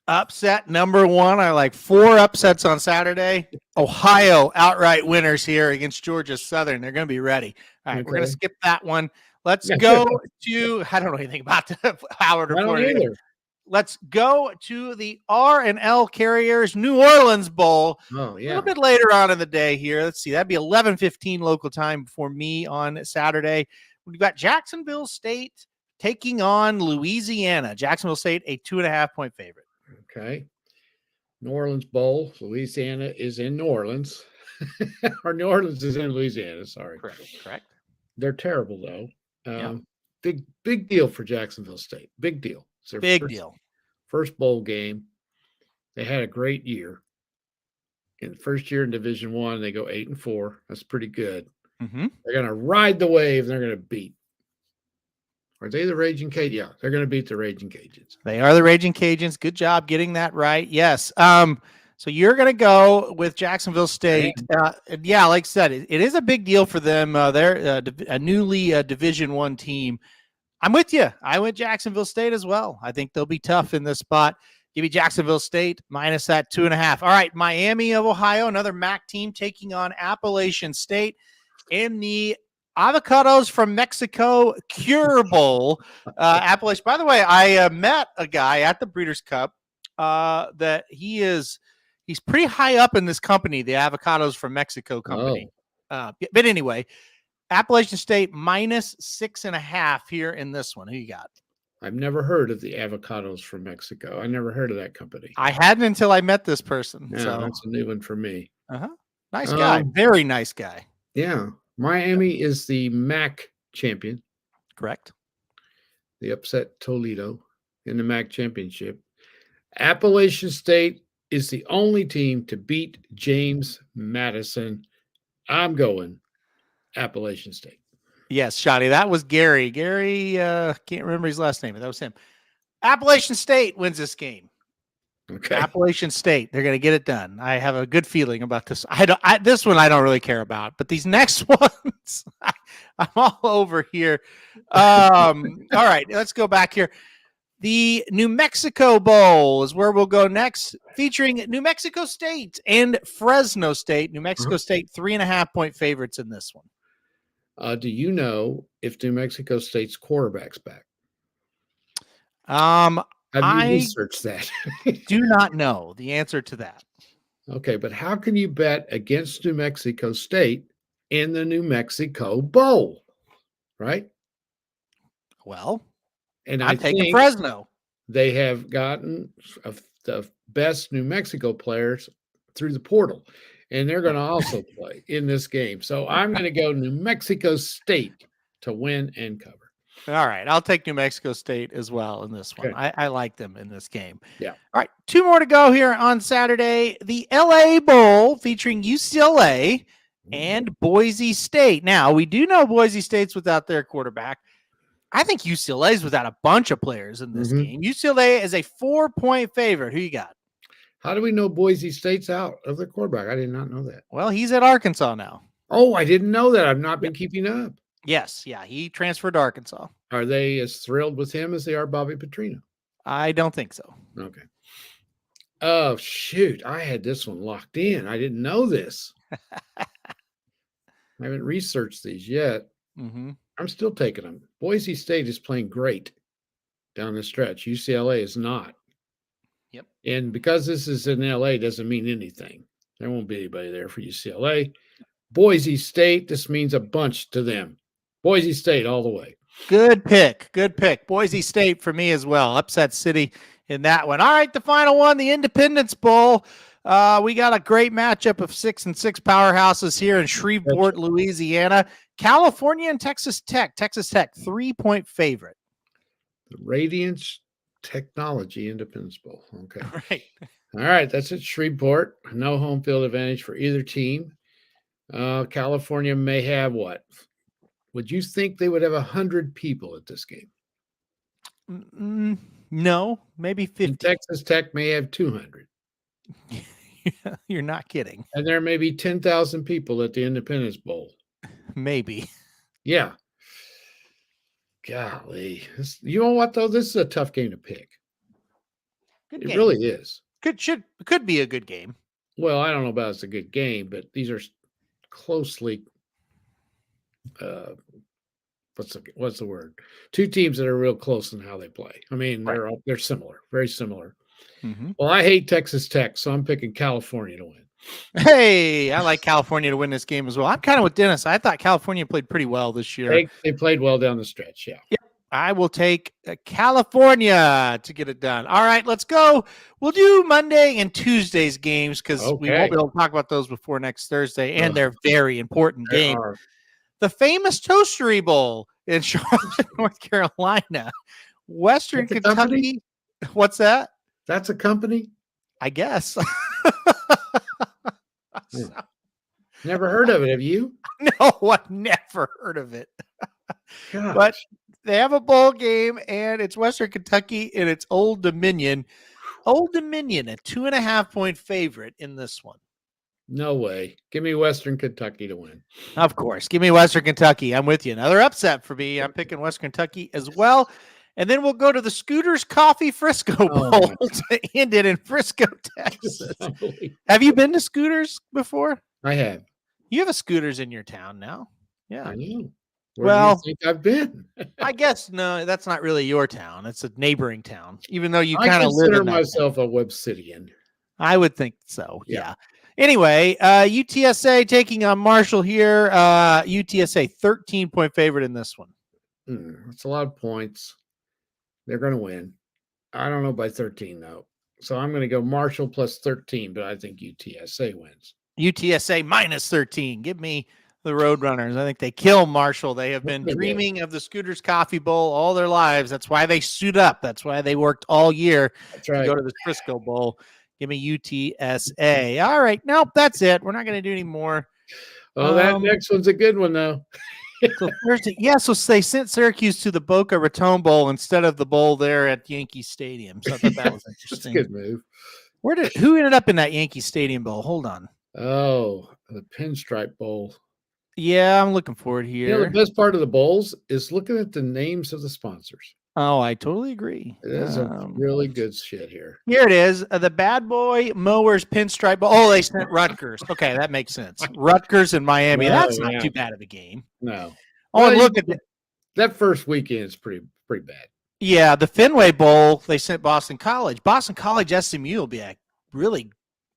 Upset number one. I like 4 upsets on Saturday. Ohio outright winners here against Georgia Southern. They're going to be ready. All right, We're going to skip that one. Let's go to, I don't know anything about Howard or Florida. Let's go to the R&L Carriers New Orleans Bowl. Oh, yeah. A little bit later on in the day here. Let's see. That'd be 11:15 local time for me on Saturday. We've got Jacksonville State taking on Louisiana. Jacksonville State, a 2.5-point favorite. Okay. New Orleans Bowl. Louisiana is in New Orleans. Or New Orleans is in Louisiana. Sorry. Correct. They're terrible, though. Big deal for Jacksonville State. Big deal. It's their big deal. First bowl game. They had a great year. In the first year in Division I, they go 8-4. That's pretty good. They're going to ride the wave, and they're going to beat. Are they the Raging Cajuns? Yeah, they're going to beat the Raging Cajuns. They are the Raging Cajuns. Good job getting that right. Yes. So you're going to go with Jacksonville State. Yeah, like I said, it is a big deal for them. They're a newly Division I team. I'm with you. I went Jacksonville State as well. I think they'll be tough in this spot. Give me Jacksonville State minus that 2.5. All right, Miami of Ohio, another MAC team taking on Appalachian State in the Avocados from Mexico Cure Bowl. Appalachian. By the way, I met a guy at the Breeders' Cup that he's pretty high up in this company, the Avocados from Mexico company. But anyway, Appalachian State minus 6.5 here in this one. Who you got? I've never heard of the Avocados from Mexico. I never heard of that company. I hadn't until I met this person. Yeah, so that's a new one for me. Nice guy. Very nice guy. Yeah. Miami is the MAC champion. Correct. They upset Toledo in the MAC championship. Appalachian State is the only team to beat James Madison. I'm going Appalachian State. Yes, Shotty. That was Gary. Gary, can't remember his last name, but that was him. Appalachian State wins this game. Okay. Appalachian State. They're going to get it done. I have a good feeling about this. This one I don't really care about, but these next ones, I'm all over here. All right, let's go back here. The New Mexico Bowl is where we'll go next, featuring New Mexico State and Fresno State. New Mexico State 3.5-point favorites in this one. Do you know if New Mexico State's quarterback's back? Have you researched that? Do not know the answer to that. Okay, but how can you bet against New Mexico State in the New Mexico Bowl, right? Well, and I'm taking Fresno. They have gotten the best New Mexico players through the portal, and they're going to also play in this game. So I'm going to go New Mexico State to win and cover. All right, I'll take New Mexico State as well in this one. Okay. I like them in this game. Yeah. All right, 2 more to go here on Saturday. The LA Bowl featuring UCLA and Boise State. Now, we do know Boise State's without their quarterback. I think UCLA's without a bunch of players in this game. UCLA is a 4-point favorite. Who you got? How do we know Boise State's out of their quarterback? I did not know that. Well, he's at Arkansas now. Oh, I didn't know that. I've not been keeping up. Yes, yeah, he transferred to Arkansas. Are they as thrilled with him as they are Bobby Petrino? I don't think so. Okay. Oh, shoot. I had this one locked in. I didn't know this. I haven't researched these yet. I'm still taking them. Boise State is playing great down the stretch. UCLA is not. Yep. And because this is in LA doesn't mean anything. There won't be anybody there for UCLA. Boise State, this means a bunch to them. Boise State all the way. Good pick. Good pick. Boise State for me as well. Upset City in that one. All right, the final one, the Independence Bowl. We got a great matchup of 6-6 powerhouses here in Shreveport, Louisiana. California and Texas Tech. Texas Tech, 3-point favorite. The Radiance Technology Independence Bowl. Okay. Right. All right, that's at Shreveport. No home field advantage for either team. California may have what? Would you think they would have 100 people at this game? No, maybe 50. And Texas Tech may have 200. You're not kidding. And there may be 10,000 people at the Independence Bowl. Maybe. Yeah. Golly. You know what, though? This is a tough game to pick. Good it game. Really is. Could be a good game. Well, I don't know about it's a good game, but these are closely what's the word? Two teams that are real close in how they play. I mean, they're similar, very similar. Well, I hate Texas Tech, so I'm picking California to win. Hey, I like California to win this game as well. I'm kind of with Dennis. I thought California played pretty well this year. They played well down the stretch, yeah. Yep. I will take California to get it done. All right, let's go. We'll do Monday and Tuesday's games because we won't be able to talk about those before next Thursday, and they're very important games. The famous Toastery Bowl in Charlotte, North Carolina. Western Kentucky. What's that? That's a company? I guess. Never heard of it. Have you? No, I've never heard of it. Gosh. But they have a bowl game, and it's Western Kentucky, and it's Old Dominion. Old Dominion, a 2.5-point favorite in this one. No way. Give me Western Kentucky to win. Of course. Give me Western Kentucky. I'm with you. Another upset for me. I'm picking Western Kentucky as well. And then we'll go to the Scooters Coffee Frisco Bowl to end it in Frisco, Texas. Have you been to Scooters before? I have. You have a Scooters in your town now. Yeah. I know. Where do you think I've been? I guess no, that's not really your town. It's a neighboring town, even though you kind of live in I consider myself a Webcidian. I would think so. Yeah. Anyway, UTSA taking on Marshall here. UTSA 13-point favorite in this one. That's a lot of points. They're going to win. I don't know by 13, though. So I'm going to go Marshall plus 13, but I think UTSA wins. UTSA minus 13. Give me the Roadrunners. I think they kill Marshall. They have been dreaming of the Scooters Coffee Bowl all their lives. That's why they suit up. That's why they worked all year to go to the Frisco Bowl. Give me UTSA. All right. Nope, that's it. We're not going to do any more. Oh, that next one's a good one, though. So Thursday, yeah. So they sent Syracuse to the Boca Raton Bowl instead of the bowl there at Yankee Stadium. So I thought that was That's a interesting. good move. Who ended up in that Yankee Stadium Bowl? Hold on. Oh, the Pinstripe Bowl. Yeah, I'm looking forward The here. best part of the bowls is looking at the names of the sponsors. Oh, I totally agree. It is a really good shit here. Here it is. The Bad Boy Mowers Pinstripe Bowl. Oh, they sent Rutgers. Okay, that makes sense. Rutgers and Miami. Oh, That's yeah. not too bad of a game. No. Oh, Well, and look at that. That first weekend is pretty bad. Yeah, the Fenway Bowl, they sent Boston College. Boston College SMU will be a really,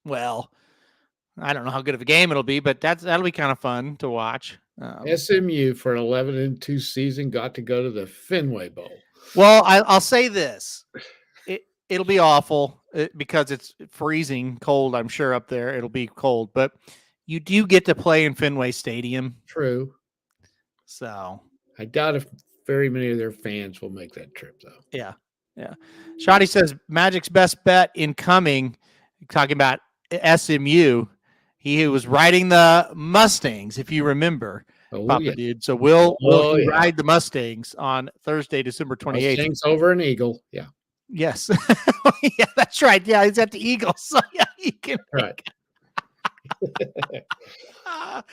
well, I don't know how good of a game it'll be, but that'll be kind of fun to watch. SMU for an 11-2 season got to go to the Fenway Bowl. Well, I'll say this. It'll be awful because it's freezing cold, I'm sure, up there. It'll be cold, but you do get to play in Fenway Stadium. True. So I doubt if very many of their fans will make that trip, though. Yeah. Shoddy says Magic's best bet incoming, talking about SMU. He was riding the Mustangs, if you remember. Papa yeah. Dude. So will he ride the Mustangs on Thursday, December 28th? Mustangs over an Eagle. Yeah. Yes. Yeah, that's right. Yeah, he's at the Eagles. So yeah, he can. Right.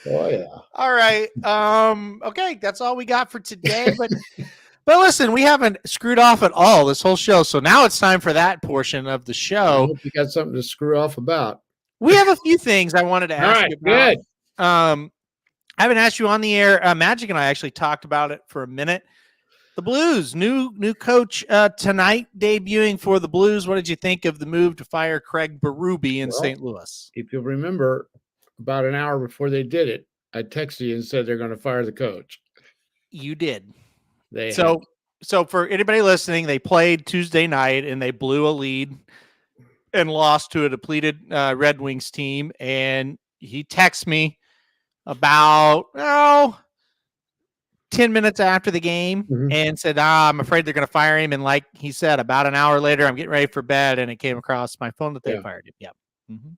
Oh yeah. All right. Okay, that's all we got for today. But listen, we haven't screwed off at all this whole show. So now it's time for that portion of the I show. hope you got something to screw off about. We have a few things I wanted to ask you about. Good. I haven't asked you on the air. Magic and I actually talked about it for a minute. The Blues, new coach tonight debuting for the Blues. What did you think of the move to fire Craig Berube in St. Louis? If you'll remember, about an hour before they did it, I texted you and said they're going to fire the coach. You did. So for anybody listening, they played Tuesday night and they blew a lead and lost to a depleted Red Wings team. And he texted me about 10 minutes after the game and said, I'm afraid they're going to fire him. And like he said, about an hour later, I'm getting ready for bed. And it came across my phone that they fired him. Yep. Mm-hmm.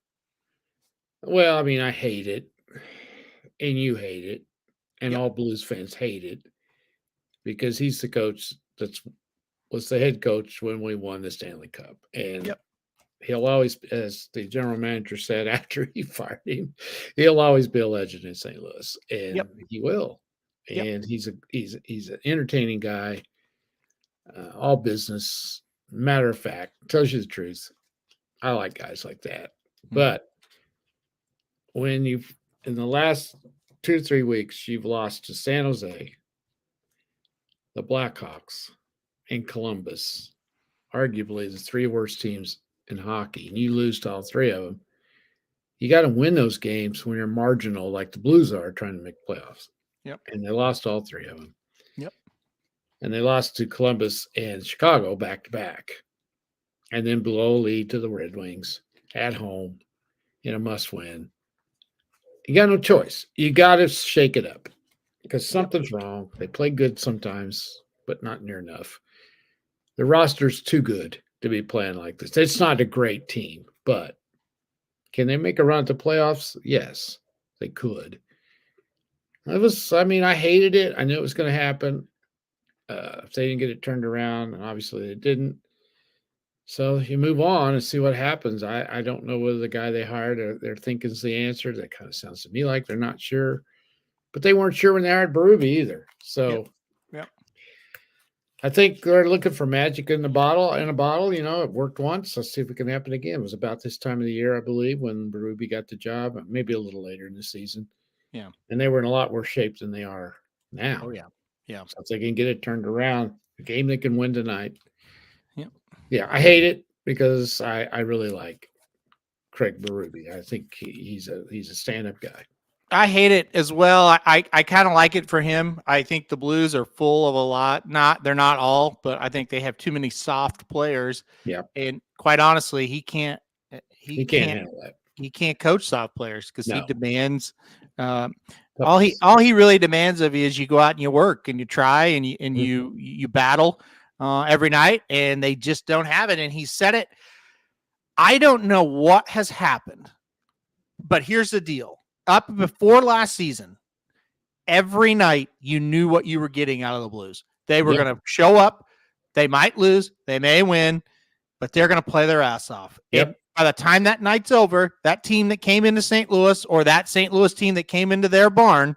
Well, I mean, I hate it. And you hate it. And all Blues fans hate it. Because he's the coach was the head coach when we won the Stanley Cup. And he'll always, as the general manager said after he fired him, he'll always be a legend in St. Louis. And he will. And he's an entertaining guy, all business. Matter of fact, tells you the truth. I like guys like that. But when you've in the last 2 or 3 weeks, you've lost to San Jose, the Blackhawks, and Columbus, arguably the 3 worst teams in hockey, and you lose to all 3 of them. You got to win those games when you're marginal, like the Blues are trying to make playoffs. And they lost all 3 of them. And they lost to Columbus and Chicago back to back, and then blow a lead to the Red Wings at home in a must-win. You got no choice. You got to shake it up because something's wrong. They play good sometimes, but not near enough. The roster's too good to be playing like this. It's not a great team, but can they make a run to playoffs? Yes, they could. I hated it. I knew it was going to happen. If they didn't get it turned around, and obviously they didn't. So you move on and see what happens. I don't know whether the guy they hired, they're thinking is the answer. That kind of sounds to me like they're not sure. But they weren't sure when they hired Berube either. So I think they're looking for magic in a bottle. It worked once. Let's see if it can happen again. It was about this time of the year, I believe, when Berube got the job, maybe a little later in the season. Yeah. And they were in a lot worse shape than they are now. Oh, yeah. Yeah. So if they can get it turned around, a game they can win tonight. Yeah. I hate it because I really like Craig Berube. I think he's a stand-up guy. I hate it as well. I kind of like it for him. I think the Blues are full of a lot. They're not all, but I think they have too many soft players. Yeah. And quite honestly, he can't handle that. He can't coach soft players because he demands all he really demands of you is you go out and you work and you try and you battle every night, and they just don't have it. And he said it. I don't know what has happened, but here's the deal. Up before last season, every night you knew what you were getting out of the Blues. They were going to show up. They might lose. They may win, but they're going to play their ass off. Yep. And by the time that night's over, that team that came into St. Louis or that St. Louis team that came into their barn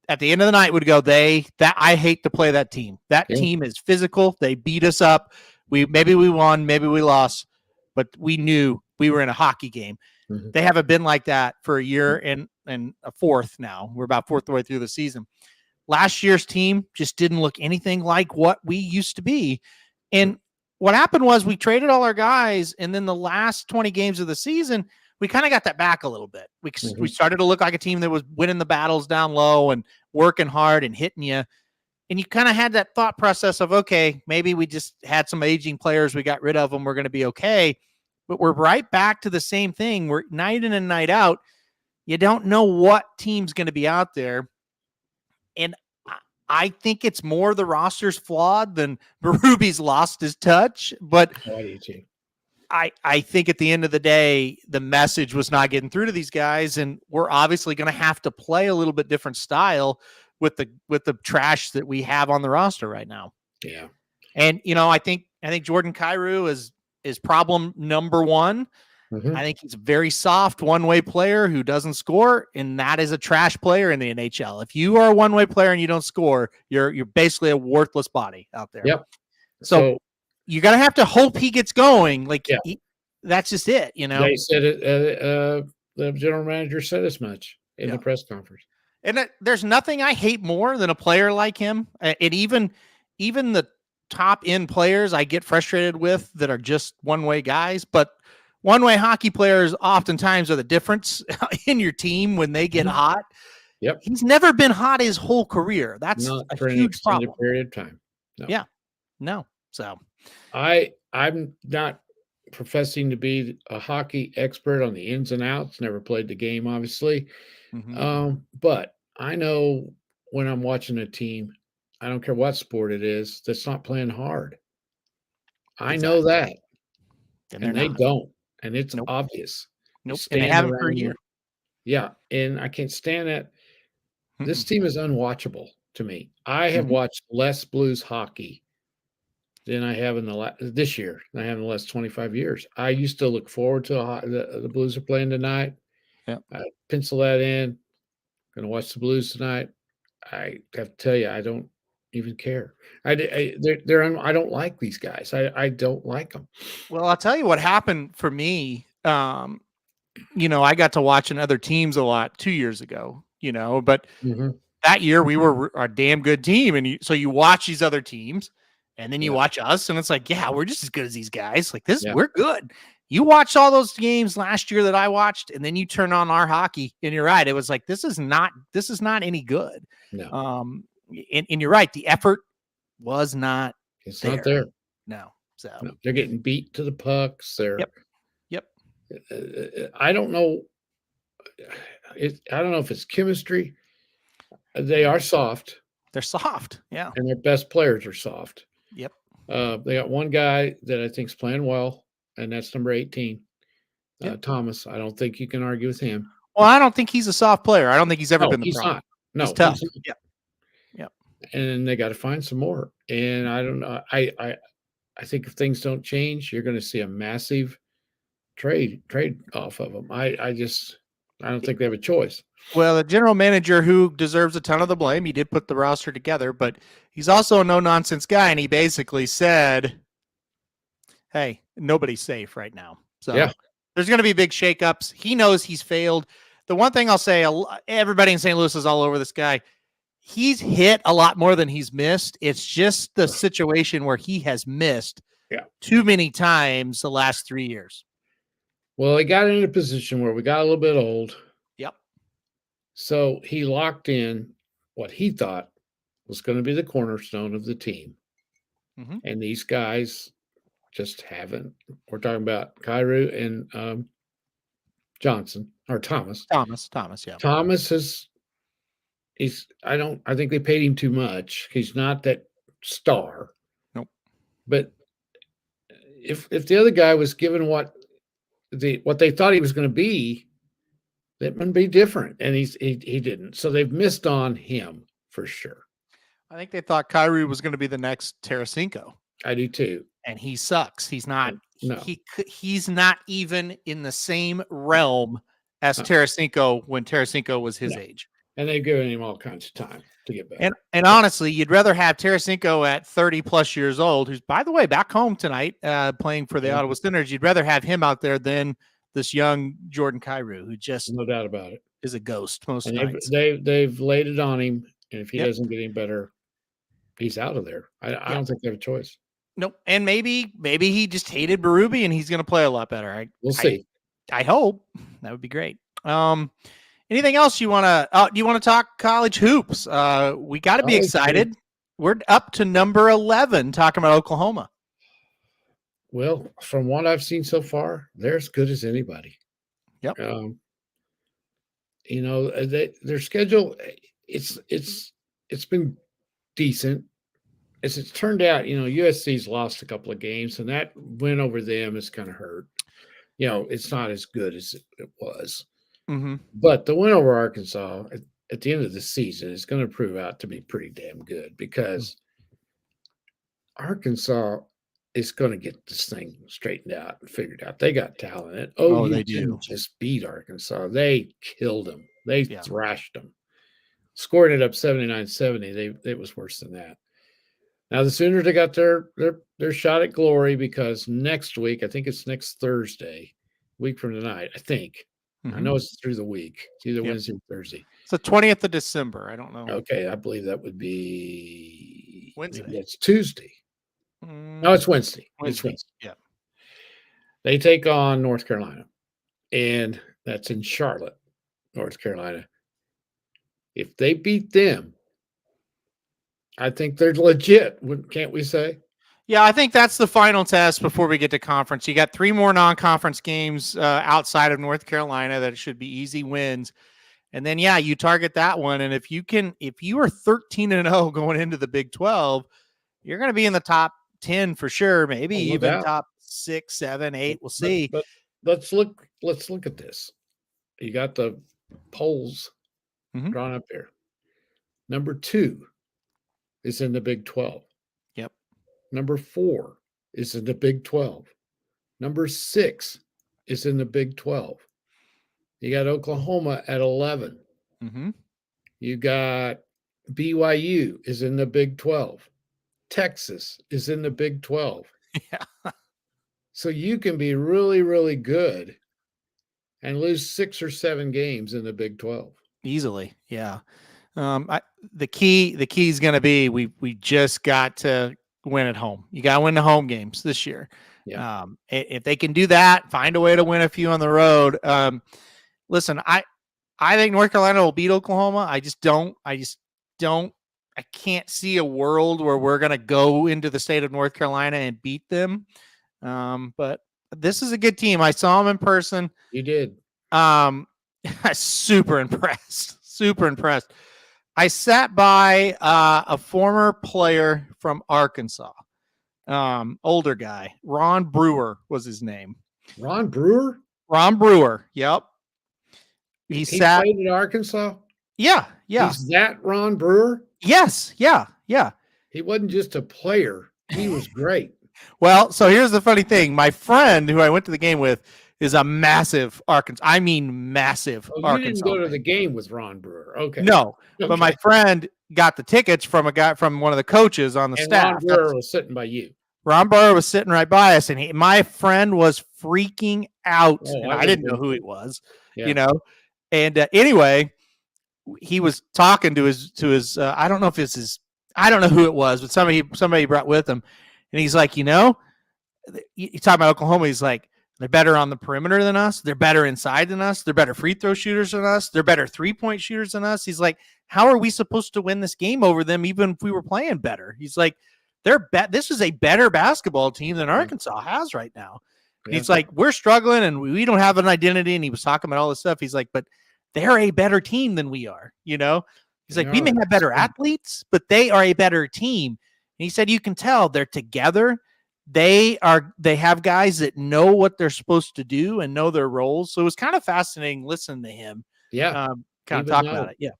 at the end of the night would go, I hate to play that team. That team is physical. They beat us up. Maybe we won, maybe we lost, but we knew we were in a hockey game. Mm-hmm. They haven't been like that for a year and a fourth now. We're about fourth way through the season. Last year's team just didn't look anything like what we used to be. And what happened was we traded all our guys, and then the last 20 games of the season, we kind of got that back a little bit. We started to look like a team that was winning the battles down low and working hard and hitting you. And you kind of had that thought process of, okay, maybe we just had some aging players. We got rid of them. We're going to be okay. But we're right back to the same thing. We're night in and night out. You don't know what team's going to be out there. And I think it's more the roster's flawed than Berube's lost his touch. But I think at the end of the day, the message was not getting through to these guys. And we're obviously going to have to play a little bit different style with the trash that we have on the roster right now. Yeah. And, I think Jordan Kyrou is problem number one. Mm-hmm. I think he's a very soft one-way player who doesn't score, and that is a trash player in the NHL. If you are a one-way player and you don't score, you're basically a worthless body out there. Yep. So you got to have to hope he gets going. That's just it, They said it. The general manager said as much in the press conference. And there's nothing I hate more than a player like him. And even the top end players I get frustrated with that are just one-way guys, but one-way hockey players oftentimes are the difference in your team when they get hot. Yep. He's never been hot his whole career. That's not a for huge problem. Period of time. No. Yeah. No. So I'm not professing to be a hockey expert on the ins and outs. Never played the game, obviously. Mm-hmm. But I know when I'm watching a team, I don't care what sport it is, that's not playing hard. I know that. And they don't. And it's obvious. Nope. And they haven't for a year. Yeah. And I can't stand that. This team is unwatchable to me. I have watched less Blues hockey than I have this year than I have in the last 25 years. I used to look forward to the Blues are playing tonight. Yep. I pencil that in. Going to watch the Blues tonight. I have to tell you, I don't even care. I don't like these guys. I don't like them. Well, I'll tell you what happened for me. I got to watching other teams a lot 2 years ago, but that year we were a damn good team. And so you watch these other teams and then you watch us and it's like, yeah, we're just as good as these guys. Like this, we're good. You watched all those games last year that I watched, and then you turn on our hockey and you're right. It was like, this is not any good. No. And you're right. The effort was not. It's not there. No. So they're getting beat to the pucks. They're. Yep. I don't know. I don't know if it's chemistry. They are soft. They're soft. Yeah. And their best players are soft. Yep. They got one guy that I think is playing well, and that's number 18, Thomas. I don't think you can argue with him. Well, I don't think he's a soft player. I don't think he's ever been the problem. Not. No, he's tough. Yep. And they got to find some more. And I don't know. I think if things don't change, you're going to see a massive trade off of them. I don't think they have a choice. Well, the general manager, who deserves a ton of the blame, he did put the roster together, but he's also a no-nonsense guy, and he basically said, hey, nobody's safe right now. So there's going to be big shakeups. He knows he's failed. The one thing I'll say, everybody in St. Louis is all over this guy. He's hit a lot more than he's missed. It's just the situation where he has missed too many times the last 3 years. Well, he got in a position where we got a little bit old. Yep. So he locked in what he thought was going to be the cornerstone of the team. Mm-hmm. And these guys just haven't. We're talking about Kyrou and Johnson or Thomas. Thomas, yeah. Thomas I think they paid him too much. He's not that star. Nope. But if the other guy was given what they thought he was going to be, It would be different, and he didn't. So they've missed on him for sure. I think they thought Kyrie was going to be the next Tarasenko. I do too. And he sucks. He's not. No. He's not even in the same realm as Tarasenko when Tarasenko was his age. And they've given him all kinds of time to get better. And honestly, you'd rather have Tarasenko at 30 plus years old, who's, by the way, back home tonight playing for the Ottawa Senators. You'd rather have him out there than this young Jordan Kyrou, who just no doubt about it is a ghost most and nights. They've laid it on him, and if he doesn't get any better, he's out of there. I don't think they have a choice. Nope. And maybe he just hated Berube and he's going to play a lot better. We'll see. I hope that would be great. Anything else you want to? Do you want to talk college hoops? We got to be excited. We're up to number 11 talking about Oklahoma. Well, from what I've seen so far, they're as good as anybody. Yep. Their schedule, it's been decent. As it's turned out, USC's lost a couple of games, and that win over them is kind of hurt. It's not as good as it was. Mm-hmm. But the win over Arkansas at the end of the season is going to prove out to be pretty damn good, because Arkansas is going to get this thing straightened out and figured out. They got talent. They do. Just beat Arkansas. They killed them. They thrashed them. Scored it up 79-70. It was worse than that. Now the Sooners, they got their shot at glory, because next week, I think it's next Thursday, week from tonight, I think. Mm-hmm. I know it's through the week. It's either Wednesday or Thursday. It's the 20th of December. I don't know. Okay, I believe that would be Wednesday. It's Tuesday. No, it's Wednesday. It's Wednesday. Yeah. They take on North Carolina, and that's in Charlotte, North Carolina. If they beat them, I think they're legit, can't we say? Yeah, I think that's the final test before we get to conference. You got 3 more non-conference games outside of North Carolina that should be easy wins. And then, you target that one. And if you are 13-0 going into the Big 12, you're going to be in the top 10 for sure. Maybe even top 6, 7, 8. We'll see. But let's look at this. You got the polls drawn up there. Number 2 is in the Big 12. Yep. Number 4 is in the Big 12. Number 6 is in the Big 12. You got Oklahoma at 11. Mm-hmm. You got BYU is in the Big 12. Texas is in the Big 12. Yeah. So you can be really, really good and lose 6 or 7 games in the Big 12. Easily. Yeah. The key is going to be, we just got to win at home. You got to win the home games this year. Yeah. If they can do that, find a way to win a few on the road. Listen, I think North Carolina will beat Oklahoma. I can't see a world where we're going to go into the state of North Carolina and beat them. But this is a good team. I saw them in person. You did. Super impressed. I sat by a former player from Arkansas, older guy. Ron Brewer was his name. Ron Brewer? Ron Brewer. Yep. He sat played at Arkansas? Yeah. Is that Ron Brewer? Yes. Yeah. He wasn't just a player. He was great. Well, so here's the funny thing. My friend who I went to the game with is a massive Arkansas. I mean, massive you Arkansas. Didn't go to the game with Ron Brewer. Okay. No, but my friend got the tickets from a guy from one of the coaches on the staff. Ron Brewer was sitting by you. Ron Brewer was sitting right by us, and my friend was freaking out. I didn't know who it was, And anyway, he was talking to his. I don't know if it's his. I don't know who it was, but somebody brought with him, and he's like, you talking about Oklahoma. He's like, they're better on the perimeter than us. They're better inside than us. They're better free throw shooters than us. They're better 3-point shooters than us. He's like, how are we supposed to win this game over them, even if we were playing better? He's like, this is a better basketball team than Arkansas has right now. Yeah. He's like, we're struggling and we don't have an identity. And he was talking about all this stuff. He's like, but they're a better team than we are. He's like, we may have better athletes, but they are a better team. And he said, you can tell they're together. They have guys that know what they're supposed to do and know their roles. So it was kind of fascinating listening to him Yeah. Kind of talk about it. Yeah.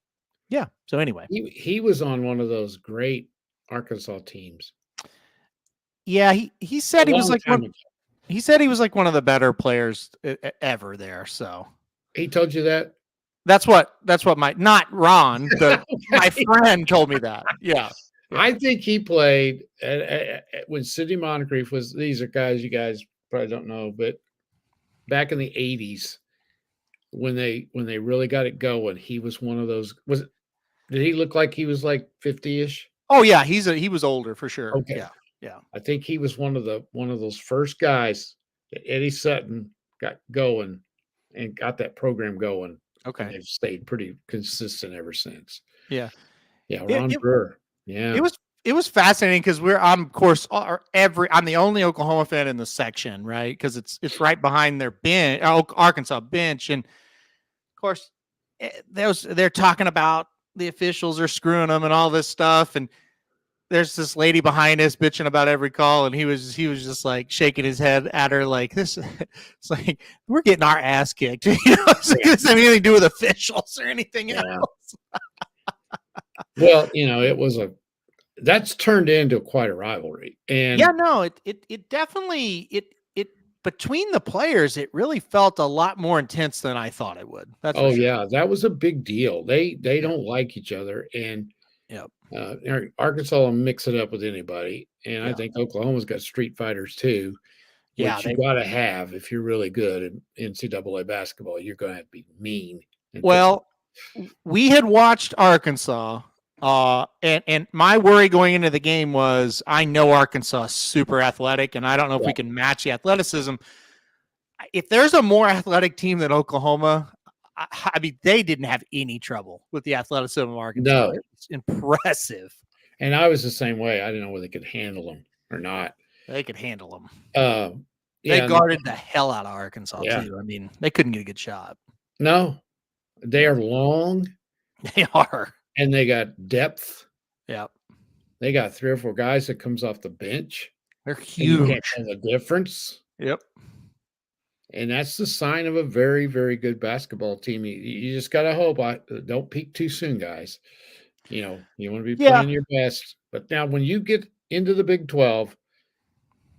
Yeah. So anyway, He was on one of those great Arkansas teams yeah, he a said he was long like time one. ago. He said he was like one of the better players ever there. So He told you that? that's what my not Ron, my Okay. friend told me that. Yeah. I think he played when Sidney Moncrief was. These are guys you guys probably don't know, but back in the '80s, when they really got it going, he was one of those. Did he look like he was like 50-ish? Oh yeah, he was older for sure. Okay, Yeah. Yeah. I think he was one of those first guys that Eddie Sutton got going and got that program going, and Okay. they've stayed pretty consistent ever since. Yeah. Yeah, It, Ron it, Brewer. Yeah. it was fascinating because I'm of course I'm the only Oklahoma fan in the section, right? Because it's right behind their bench, Arkansas bench, and of course they're talking about the officials are screwing them and all this stuff, and there's this lady behind us bitching about every call, and he was just like shaking his head at her like this. It's like we're getting our ass kicked. You know, it's like, it doesn't have anything to do with officials or anything else. Well, that's turned into quite a rivalry. And Yeah, no, it definitely it between the players, it really felt a lot more intense than I thought it would. That's for sure. yeah, that was a big deal. They don't like each other, and Yep. Arkansas will mix it up with anybody. And I Yeah. think Oklahoma's got street fighters too, Yeah, which you got to have if you're really good in NCAA basketball. You're going to have to be mean. well, we had watched Arkansas, and my worry going into the game was I know Arkansas is super athletic, and I don't know if we can match the athleticism. If there's a more athletic team than Oklahoma, I mean, they didn't have any trouble with the athleticism of Arkansas. No. It's impressive. And I was the same way. I didn't know whether they could handle them or not. They could handle them. They guarded the hell out of Arkansas too. I mean, they couldn't get a good shot. No, they are long. They are, and they got depth. Yep. They got 3 or 4 guys that comes off the bench. They're huge. You can't tell the difference. Yep. And that's the sign of a very, very good basketball team. You just got to hope. Don't peak too soon, guys. You want to be playing your best. But now when you get into the Big 12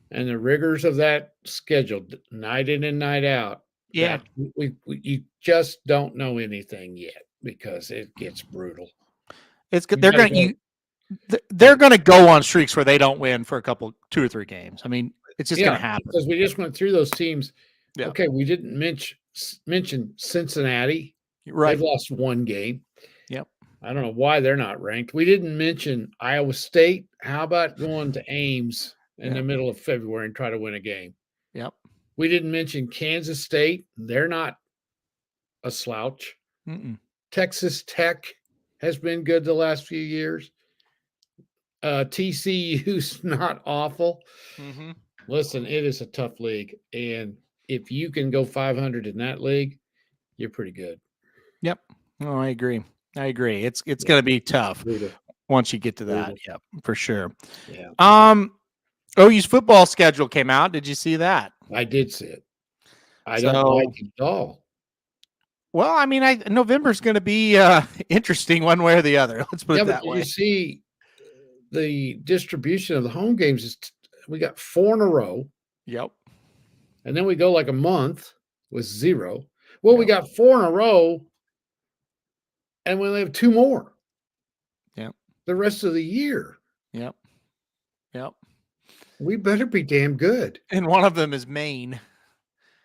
and the rigors of that schedule, night in and night out, you just don't know anything yet because it gets brutal. It's good. They're going to go on streaks where they don't win for 2 or 3 games. I mean, it's just going to happen. Because we just went through those teams. Yeah. Okay, we didn't mention Cincinnati. Right. They've lost 1 game. Yep. I don't know why they're not ranked. We didn't mention Iowa State. How about going to Ames in the middle of February and try to win a game? Yep. We didn't mention Kansas State. They're not a slouch. Texas Tech has been good the last few years. TCU's not awful. Mm-hmm. Listen, it is a tough league, and if you can go 500 in that league, you're pretty good. Yep. Oh, I agree. It's going to be tough once you get to that. Yep, for sure. Yeah. OU's football schedule came out. Did you see that? I did see it. I don't like it at all. Well, I mean, November's going to be interesting one way or the other. Let's put it that way. You see, the distribution of the home games is we got 4 in a row. Yep. And then we go like a month with 0. Well, we got 4 in a row, and we only have 2 more. Yep. The rest of the year. Yep. We better be damn good. And one of them is Maine.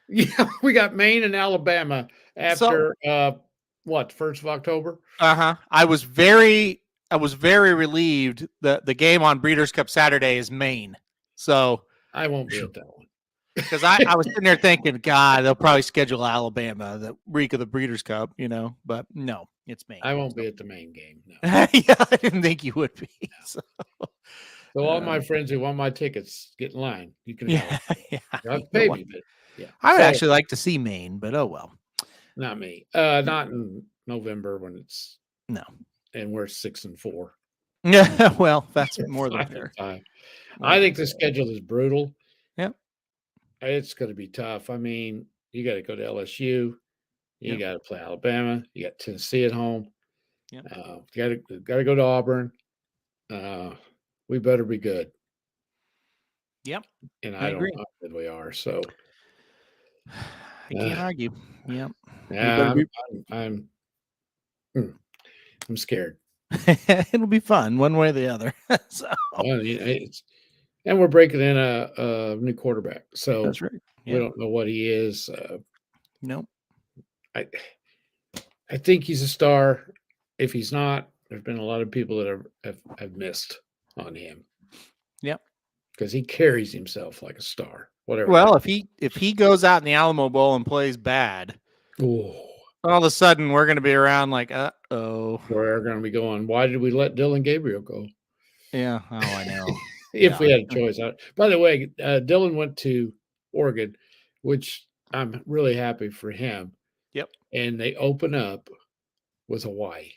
Yeah, we got Maine and Alabama after 1st of October. I was very relieved that the game on Breeders' Cup Saturday is Maine. So I won't be at that one. Because I was sitting there thinking, God, they'll probably schedule Alabama the week of the Breeders' Cup, but no, it's Maine. I won't be at the Maine game. No. Yeah, I didn't think you would be. No. So all my friends who want my tickets, get in line. You can pay me, but I would actually like to see Maine, but oh well. Not me. Not in November when it's and we're 6-4. Yeah, well, that's more than fair. I think the schedule is brutal. Yep. It's going to be tough. I mean, you got to go to LSU. You got to play Alabama. You got Tennessee at home. Yep. You got to go to Auburn. We better be good. Yep. And I agree. don't know that we are. So I can't argue. Yep. yeah, I'm scared. It'll be fun one way or the other. So Well, and we're breaking in a new quarterback. So that's right. We don't know what he is. Nope. I think he's a star. If he's not, there's been a lot of people that have missed on him. Yep. Because he carries himself like a star. Whatever. Well, if he goes out in the Alamo Bowl and plays bad, all of a sudden we're going to be around like, uh-oh. We're going to be going, why did we let Dylan Gabriel go? Yeah. Oh, I know. If we had a choice. By the way, Dylan went to Oregon, which I'm really happy for him. Yep. And they open up with Hawaii.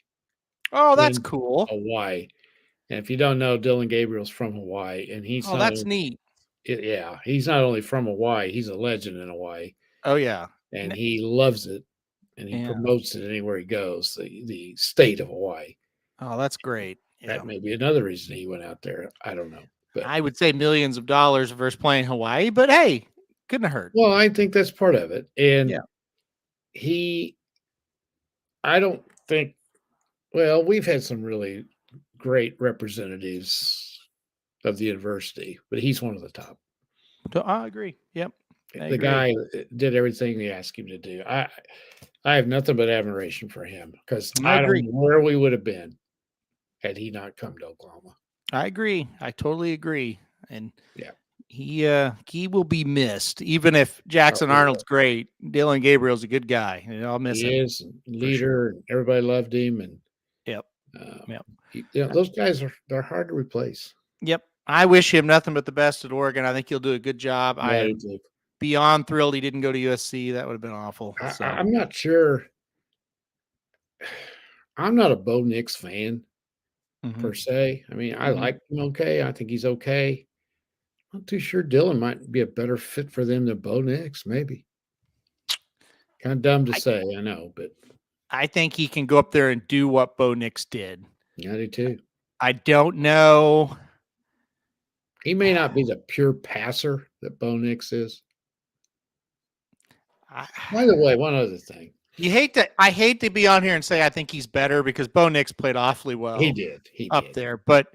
Oh, that's cool. Hawaii. And if you don't know, Dylan Gabriel's from Hawaii, and he's that's neat. Yeah, he's not only from Hawaii, he's a legend in Hawaii. Oh yeah, and he loves it, and he promotes it anywhere he goes. The state of Hawaii. Oh, that's great. That may be another reason he went out there. I don't know. But I would say millions of dollars versus playing Hawaii, but hey, couldn't hurt. Well, I think that's part of it, and I don't think. Well, we've had some really great representatives of the university, but he's one of the top. I agree. Yep. The guy did everything they asked him to do. I have nothing but admiration for him because I don't know where we would have been had he not come to Oklahoma. I agree. I totally agree. And he will be missed. Even if Jackson Arnold's great, Dylan Gabriel's a good guy. I'll miss him. He is a leader. And everybody loved him. And those guys they're hard to replace. Yep. I wish him nothing but the best at Oregon. I think he'll do a good job. I am beyond thrilled he didn't go to USC. That would have been awful. So. I'm not sure. I'm not a Bo Nix fan per se. I mean, I like him okay. I think he's okay. I'm not too sure Dylan might be a better fit for them than Bo Nix, maybe. Kind of dumb to say, I know, but I think he can go up there and do what Bo Nix did. I do too. I don't know. He may not be the pure passer that Bo Nix is. By the way, one other thing. I hate to be on here and say I think he's better because Bo Nix played awfully well. He did. There. But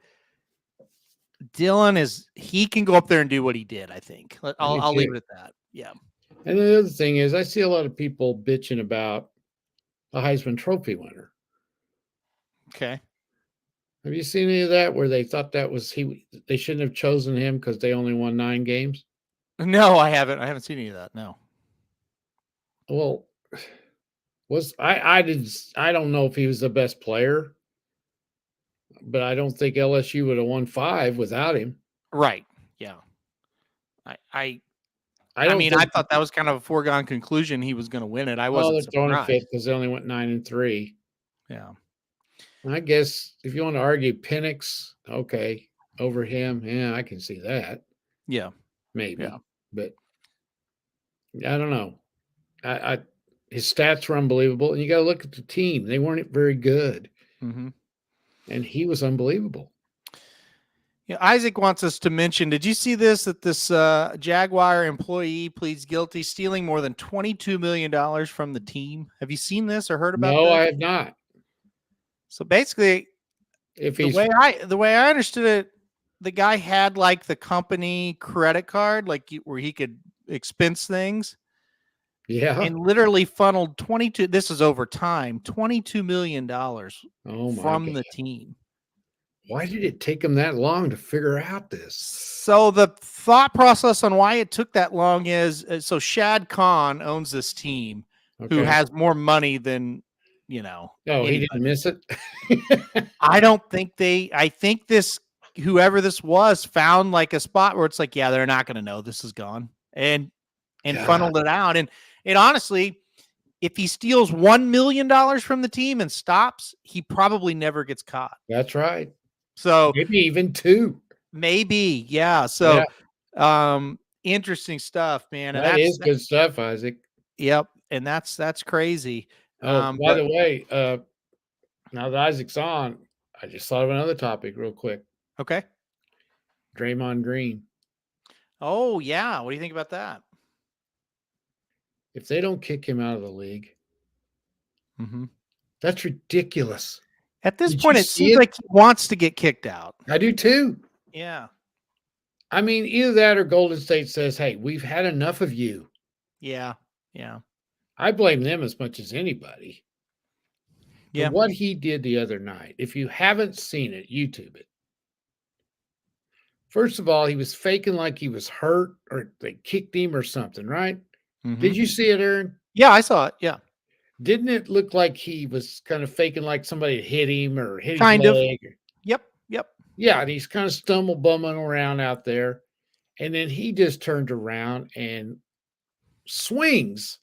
Dylan he can go up there and do what he did, I think. I'll leave it at that. Yeah. And the other thing is I see a lot of people bitching about a Heisman Trophy winner. Okay. Have you seen any of that where they thought that was they shouldn't have chosen him because they only won 9 games? No, I haven't. I haven't seen any of that. No. Well, I don't know if he was the best player, but I don't think LSU would have won 5 without him. Right. Yeah. I thought that was kind of a foregone conclusion he was going to win it. I wasn't surprised because they only went 9-3. Yeah. I guess if you want to argue Penix, okay, over him, yeah, I can see that. Yeah. Maybe. Yeah. But I don't know. His stats were unbelievable, and you got to look at the team. They weren't very good. Mm-hmm. And he was unbelievable. Yeah, Isaac wants us to mention, did you see this, that this Jaguar employee pleads guilty, stealing more than $22 million from the team? Have you seen this or heard about this? No, I have not. So basically, the way I understood it, the guy had like the company credit card, where he could expense things. Yeah. And literally funneled this is over time, $22 million from the team. Why did it take him that long to figure out this? So the thought process on why it took that long is, so Shad Khan owns this team who has more money than, he didn't miss it. I think whoever this was found like a spot where it's like, yeah, they're not going to know this is gone and funneled it out. And honestly, if he steals $1 million from the team and stops, he probably never gets caught. That's right. So maybe even 2. Maybe. Yeah. So, interesting stuff, man. And that is good stuff, Isaac. Yep. and that's crazy. Oh, by the way, now that Isaac's on, I just thought of another topic real quick. Okay. Draymond Green. Oh yeah, what do you think about that? If they don't kick him out of the league, Mm-hmm. that's ridiculous. At this Did point, you it see seems it? like he wants to get kicked out. I do too. Yeah. I mean, either that or Golden State says, "Hey, we've had enough of you." Yeah. Yeah. I blame them as much as anybody. Yeah. For what he did the other night. If you haven't seen it, YouTube it. First of all, he was faking like he was hurt or they kicked him or something, right? Mhm. Did you see it, Aaron? Yeah, I saw it. Yeah. Didn't it look like he was kind of faking like somebody had hit him or hit Kind his of. leg? Yep. Yep. Yeah, and he's kind of stumble bumming around out there. And then he just turned around and swings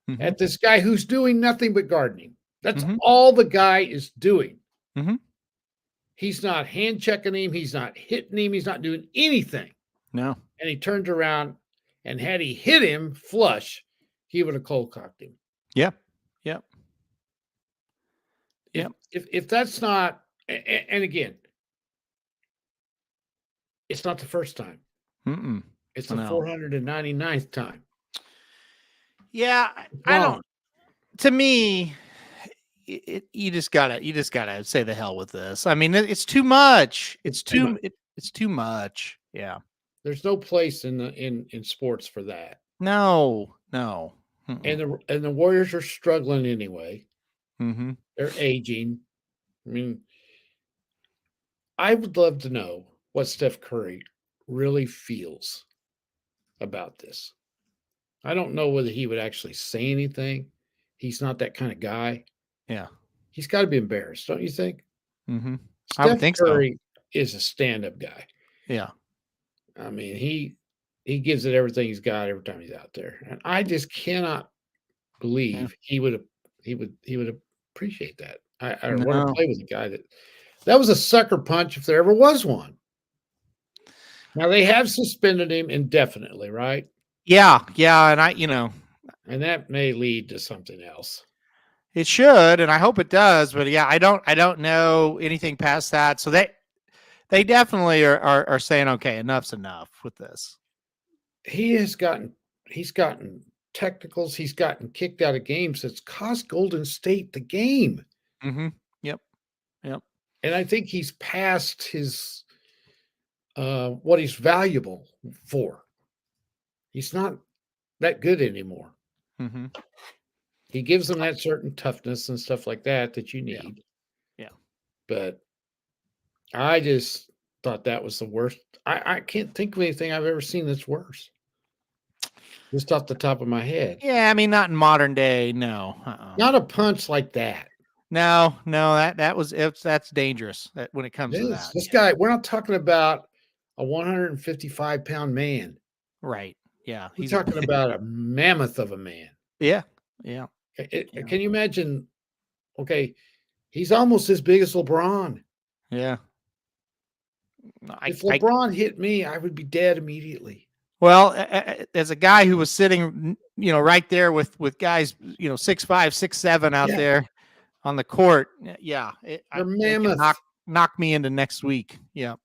Mhm. at this guy who's doing nothing but gardening. That's Mhm. all the guy is doing. Mhm. He's not hand checking him. He's not hitting him. He's not doing anything. No. And he turned around, and had he hit him flush, he would have cold cocked him. Yep. Yep. If that's not, and again, it's not the first time. Mm-mm. It's the No. 499th time. Yeah, I don't. To me, you just gotta say the hell with this. I mean, it's too much. It's too much. Yeah. There's no place in sports for that. No. Mm-mm. And the Warriors are struggling anyway. Mm-hmm. They're aging. I mean, I would love to know what Steph Curry really feels about this. I don't know whether he would actually say anything. He's not that kind of guy. Yeah. He's got to be embarrassed, don't you think? Mm-hmm. I would Steph think Curry is a stand-up guy. Yeah. I mean, he gives it everything he's got every time he's out there, and I just cannot believe he would appreciate that. I want to No. play with a guy that was a sucker punch if there ever was one. Now they have suspended him indefinitely, right? Yeah. And And that may lead to something else. it should, and I hope it does. But yeah, I don't know anything past that. So they definitely are saying, okay, enough's enough with this. He's gotten technicals. He's gotten kicked out of games that's cost Golden State the game. Mm-hmm. Yep. And I think he's past his what he's valuable for. He's not that good anymore. Mm-hmm. He gives them that certain toughness and stuff like that you need. Yeah. But I just thought that was the worst. I can't think of anything I've ever seen that's worse. Just off the top of my head. Yeah, I mean, not in modern day. No. Not a punch like that. No, that's dangerous when it comes to that. This guy, we're not talking about a 155-pound man. Right. Yeah. We're talking about a mammoth of a man. Yeah. Can you imagine? Okay, he's almost as big as LeBron. Yeah. If LeBron hit me, I would be dead immediately. Well, as a guy who was sitting, right there with guys, 6'5", 6'7" out there on the court, it could knock me into next week. Yeah.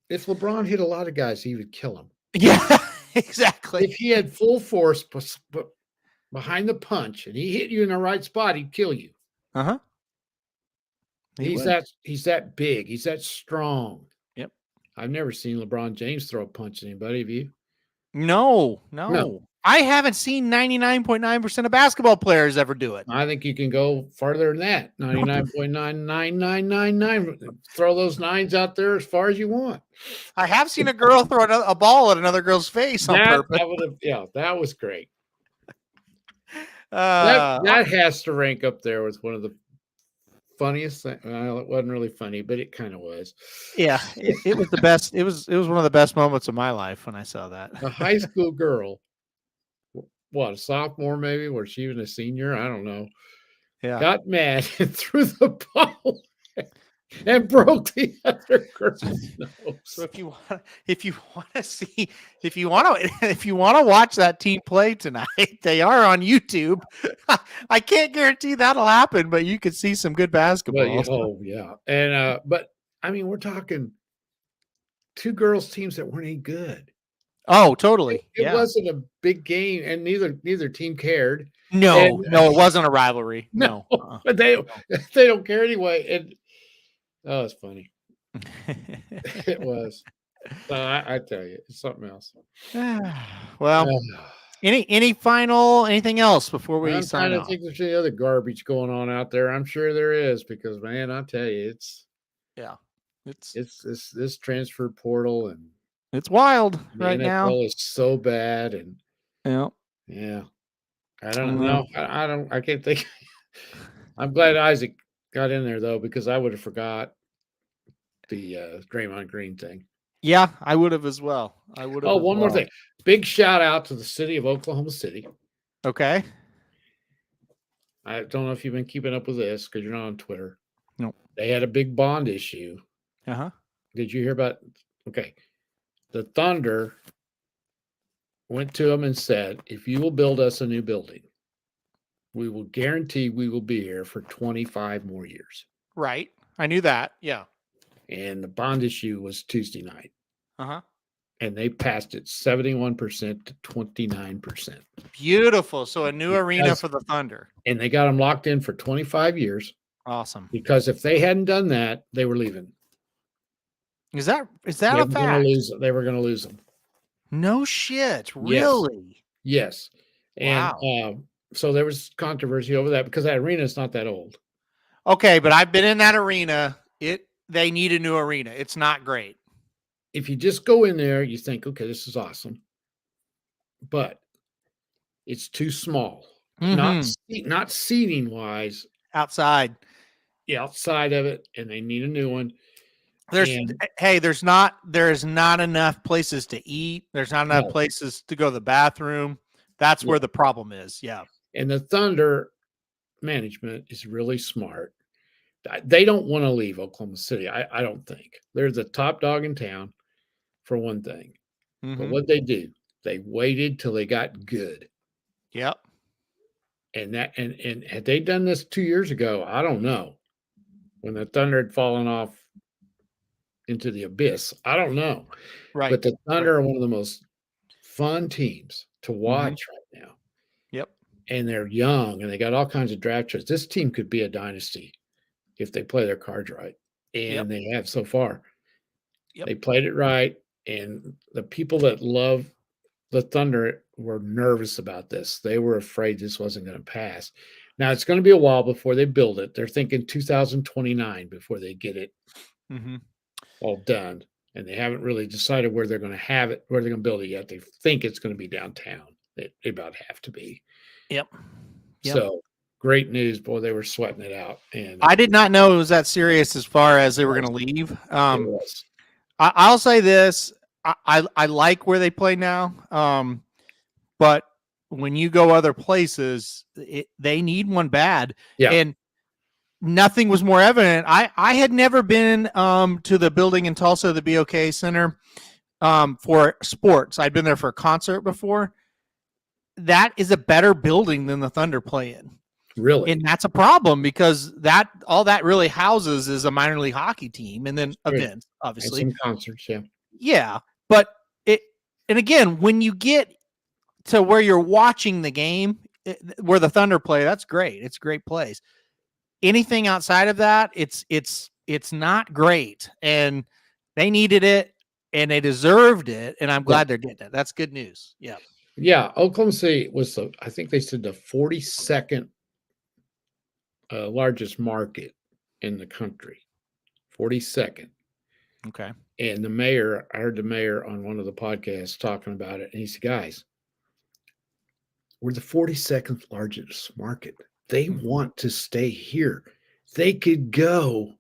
If LeBron hit a lot of guys, he would kill them. Yeah, exactly. If he had full force behind the punch and he hit you in the right spot, he'd kill you. Uh-huh. He's that big. He's that strong. Yep. I've never seen LeBron James throw a punch at anybody. Have you? No. I haven't seen 99.9% of basketball players ever do it. I think you can go farther than that. 99.99999. Throw those nines out there as far as you want. I have seen a girl throw a ball at another girl's face on purpose. That was great. That has to rank up there with one of the funniest things. Well, it wasn't really funny, but it kind of was. Yeah, it was the best. It was one of the best moments of my life when I saw that. A high school girl, a sophomore maybe, or she even a senior? I don't know. Yeah, got mad and threw the ball and broke the other girl's nose. So if you want to watch that team play tonight, they are on YouTube. I can't guarantee that'll happen, but you could see some good basketball. Oh yeah, and but I mean, we're talking two girls teams that weren't any good. Oh, totally. It wasn't a big game, and neither team cared. No, And, no, it wasn't a rivalry. No, but they don't care anyway. And oh, it's funny. It was. I tell you, it's something else. Well, anything else before we sign off? I think there's any other garbage going on out there. I'm sure there is, because man, I tell you, it's this transfer portal, and it's wild right now. Is so bad, and yeah. I don't know. I can't think. I'm glad Isaac got in there though, because I would have forgot the Draymond Green thing. Yeah, I would have as well. I would have. Oh, one more thing. Big shout out to the city of Oklahoma City. Okay. I don't know if you've been keeping up with this because you're not on Twitter. No. They had a big bond issue. Uh-huh. Did you hear about? Okay. The Thunder went to them and said, if you will build us a new building, we will guarantee we will be here for 25 more years. Right. I knew that. Yeah. And the bond issue was Tuesday night. Uh-huh. And they passed it 71% to 29%. Beautiful. So a new arena for the Thunder. And they got them locked in for 25 years. Awesome. Because if they hadn't done that, they were leaving. Is that a fact? They were going to lose them. No shit. Really? Yes. And wow. So there was controversy over that because that arena is not that old. Okay, but I've been in that arena. They need a new arena. It's not great. If you just go in there, you think, okay, this is awesome. But it's too small. Mm-hmm. Not seating wise. Outside. Yeah, outside of it, and they need a new one. There's not enough places to eat. There's not enough places to go to the bathroom. That's where the problem is. Yeah. And the Thunder management is really smart. They don't want to leave Oklahoma City. I don't think. They're the top dog in town, for one thing. Mm-hmm. But what they do, they waited till they got good. Yep. And had they done this 2 years ago, I don't know. When the Thunder had fallen off into the abyss, I don't know. Right. But the Thunder are one of the most fun teams to watch right now. Yep. And they're young, and they got all kinds of draft choices. This team could be a dynasty if they play their cards right. And they have so far. Yep. They played it right. And the people that love the Thunder were nervous about this. They were afraid this wasn't going to pass. Now, it's going to be a while before they build it. They're thinking 2029 before they get it all done. And they haven't really decided where they're going to have it, where they're going to build it yet. They think it's going to be downtown. They about have to be. Yep. So great news, boy. They were sweating it out. And I did not know it was that serious as far as they were going to leave. I'll say this. I like where they play now. But when you go other places, they need one bad. Yeah. And nothing was more evident. I had never been to the building in Tulsa, the BOK Center, for sports. I'd been there for a concert before. That is a better building than the Thunder play in. Really? And that's a problem because all that really houses is a minor league hockey team and then events, obviously. And some concerts, yeah. Yeah. But and again, when you get to where you're watching the game, where the Thunder play, that's great. It's a great place. Anything outside of that, it's not great. And they needed it and they deserved it. And I'm glad they're getting it. That's good news. Yeah. Yeah. Oklahoma City was, I think they said the 42nd largest market in the country. 42nd. Okay. And I heard the mayor on one of the podcasts talking about it. And he said, guys, we're the 42nd largest market. They want to stay here. They could go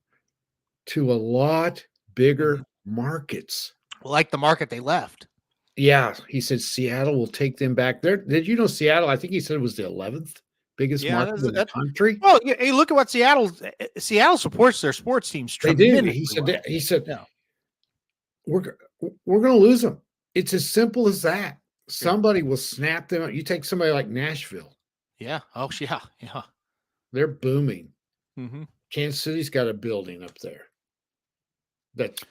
to a lot bigger markets. Like the market they left. Yeah. He said Seattle will take them back there. Did you know Seattle? I think he said it was the 11th biggest market in the country. Well, yeah, hey, look at what Seattle supports their sports teams tremendously. He said, we're going to lose them. It's as simple as that. Somebody will snap them up. You take somebody like Nashville. Yeah. Oh, yeah. Yeah. They're booming. Mm-hmm. Kansas City's got a building up there that's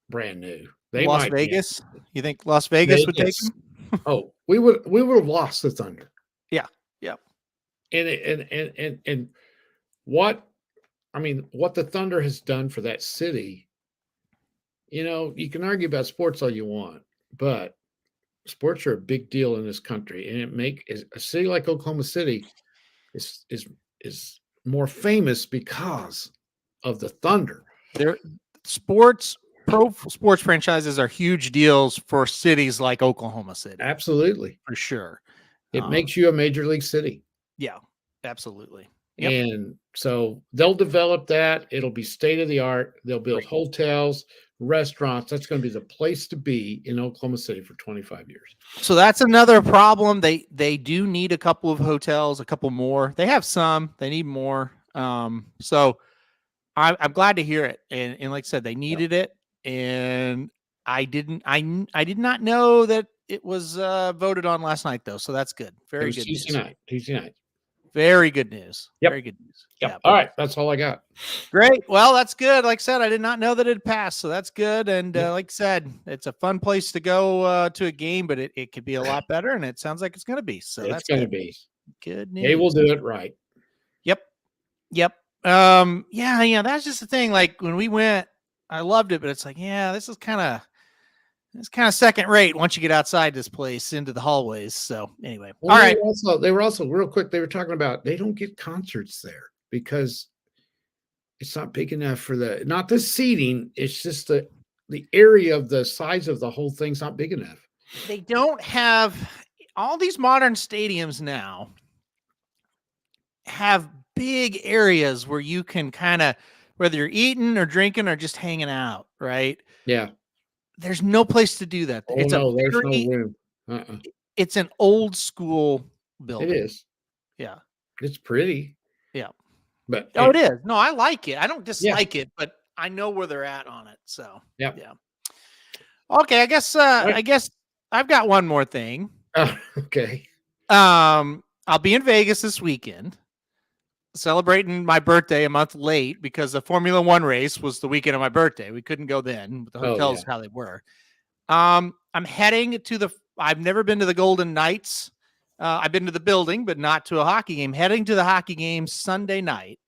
brand new. Las Vegas. You think Las Vegas would take them? Oh, we would have lost the Thunder. Yeah. Yeah. And what the Thunder has done for that city, you can argue about sports all you want, but sports are a big deal in this country, and a city like Oklahoma City is more famous because of the Thunder. Pro sports franchises are huge deals for cities like Oklahoma City. Absolutely, for sure. It makes you a major league city. Yeah, absolutely. Yep. And so they'll develop that. It'll be state of the art. They'll build hotels, restaurants. That's going to be the place to be in Oklahoma City for 25 years. So that's another problem. They do need a couple of hotels, a couple more. They have some. They need more. So I'm glad to hear it. And like I said, they needed it. And I did not know that it was voted on last night, though. So that's good. Very good. Tuesday night. Very good news. Yep. Very good news. Yep. All right. That's all I got. Great. Well, that's good. Like I said, I did not know that it passed. So that's good. And like I said, it's a fun place to go to a game, but it could be a lot better. And it sounds like it's going to be. So that's going to be good news. They will do it right. Yep. Yeah. That's just the thing. Like when we went, I loved it, but it's like, this is kind of second rate once you get outside this place into the hallways. So anyway, all right. They were also real quick. They were talking about they don't get concerts there because it's not big enough for not the seating. It's just the area of the size of the whole thing's not big enough. They don't have all these modern stadiums now have big areas where you can kind of, whether you're eating or drinking or just hanging out, right? Yeah. There's no place to do that. There's no room. It's an old school building. It is. Yeah. It's pretty. Yeah. But it is. No, I like it. I don't dislike it, but I know where they're at on it. So yeah. Okay, I guess I've got one more thing. Okay. I'll be in Vegas this weekend, celebrating my birthday a month late because the Formula One race was the weekend of my birthday. We couldn't go then. The hotels how they were. I'm heading to I've never been to the Golden Knights. I've been to the building, but not to a hockey game. Heading to the hockey game Sunday night.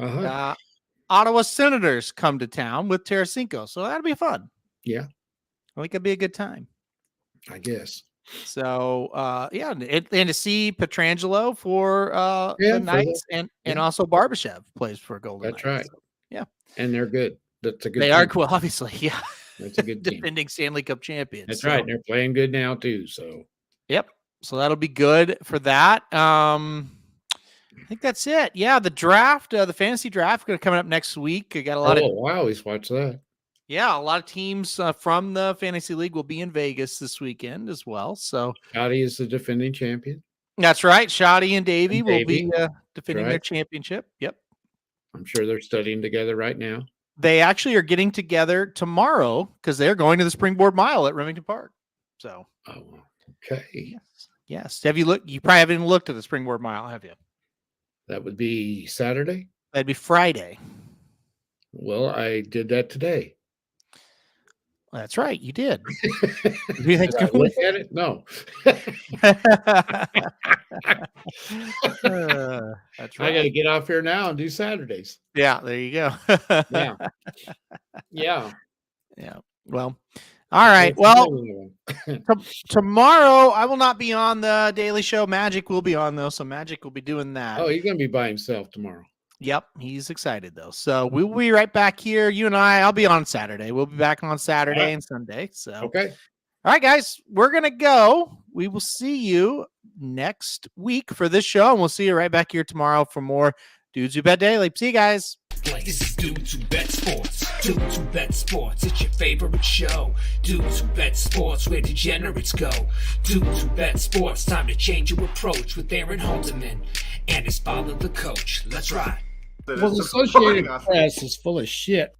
Ottawa Senators come to town with Tarasenko, so that'll be fun. Yeah. I think it'll be a good time. I guess. So, and to see Pietrangelo for the Knights and also Barbashev plays for Golden Knights. That's right. So, yeah. And they're good. That's a good They team. are cool, obviously. Yeah. That's a good team. Defending Stanley Cup champions. That's right. They're playing good now too. So. Yep. So that'll be good for that. I think that's it. Yeah, the draft, the fantasy draft, coming up next week. I got a lot of. Oh, I always watch that. Yeah, a lot of teams from the fantasy league will be in Vegas this weekend as well. So Scotty is the defending champion. That's right. Shoddy and Davey will be defending their championship. Yep. I'm sure they're studying together right now. They actually are getting together tomorrow because they're going to the Springboard Mile at Remington Park. So. Oh, okay. Yes. Have you looked? You probably haven't even looked at the Springboard Mile, have you? That would be Saturday. That'd be Friday. Well, I did that today. That's right. You did. Did I look at it? No. That's right. I got to get off here now and do Saturdays. Yeah, there you go. Yeah. Well, all right. Well, tomorrow I will not be on the Daily Show. Magic will be on, though. So Magic will be doing that. Oh, he's going to be by himself tomorrow. Yep. He's excited, though. So we'll be right back here. You and I'll be on Saturday. We'll be back on Saturday and Sunday. So, okay. All right, guys, we're going to go. We will see you next week for this show. And we'll see you right back here tomorrow for more Dudes Who Bet Daily. See you guys. This is Dudes Who Bet Sports. Dudes Who Bet Sports, it's your favorite show. Dudes Who Bet Sports, where degenerates go. Dudes Who Bet Sports, time to change your approach with Aaron Haldeman and his father the coach. Let's ride. Well, the Associated Press is full of shit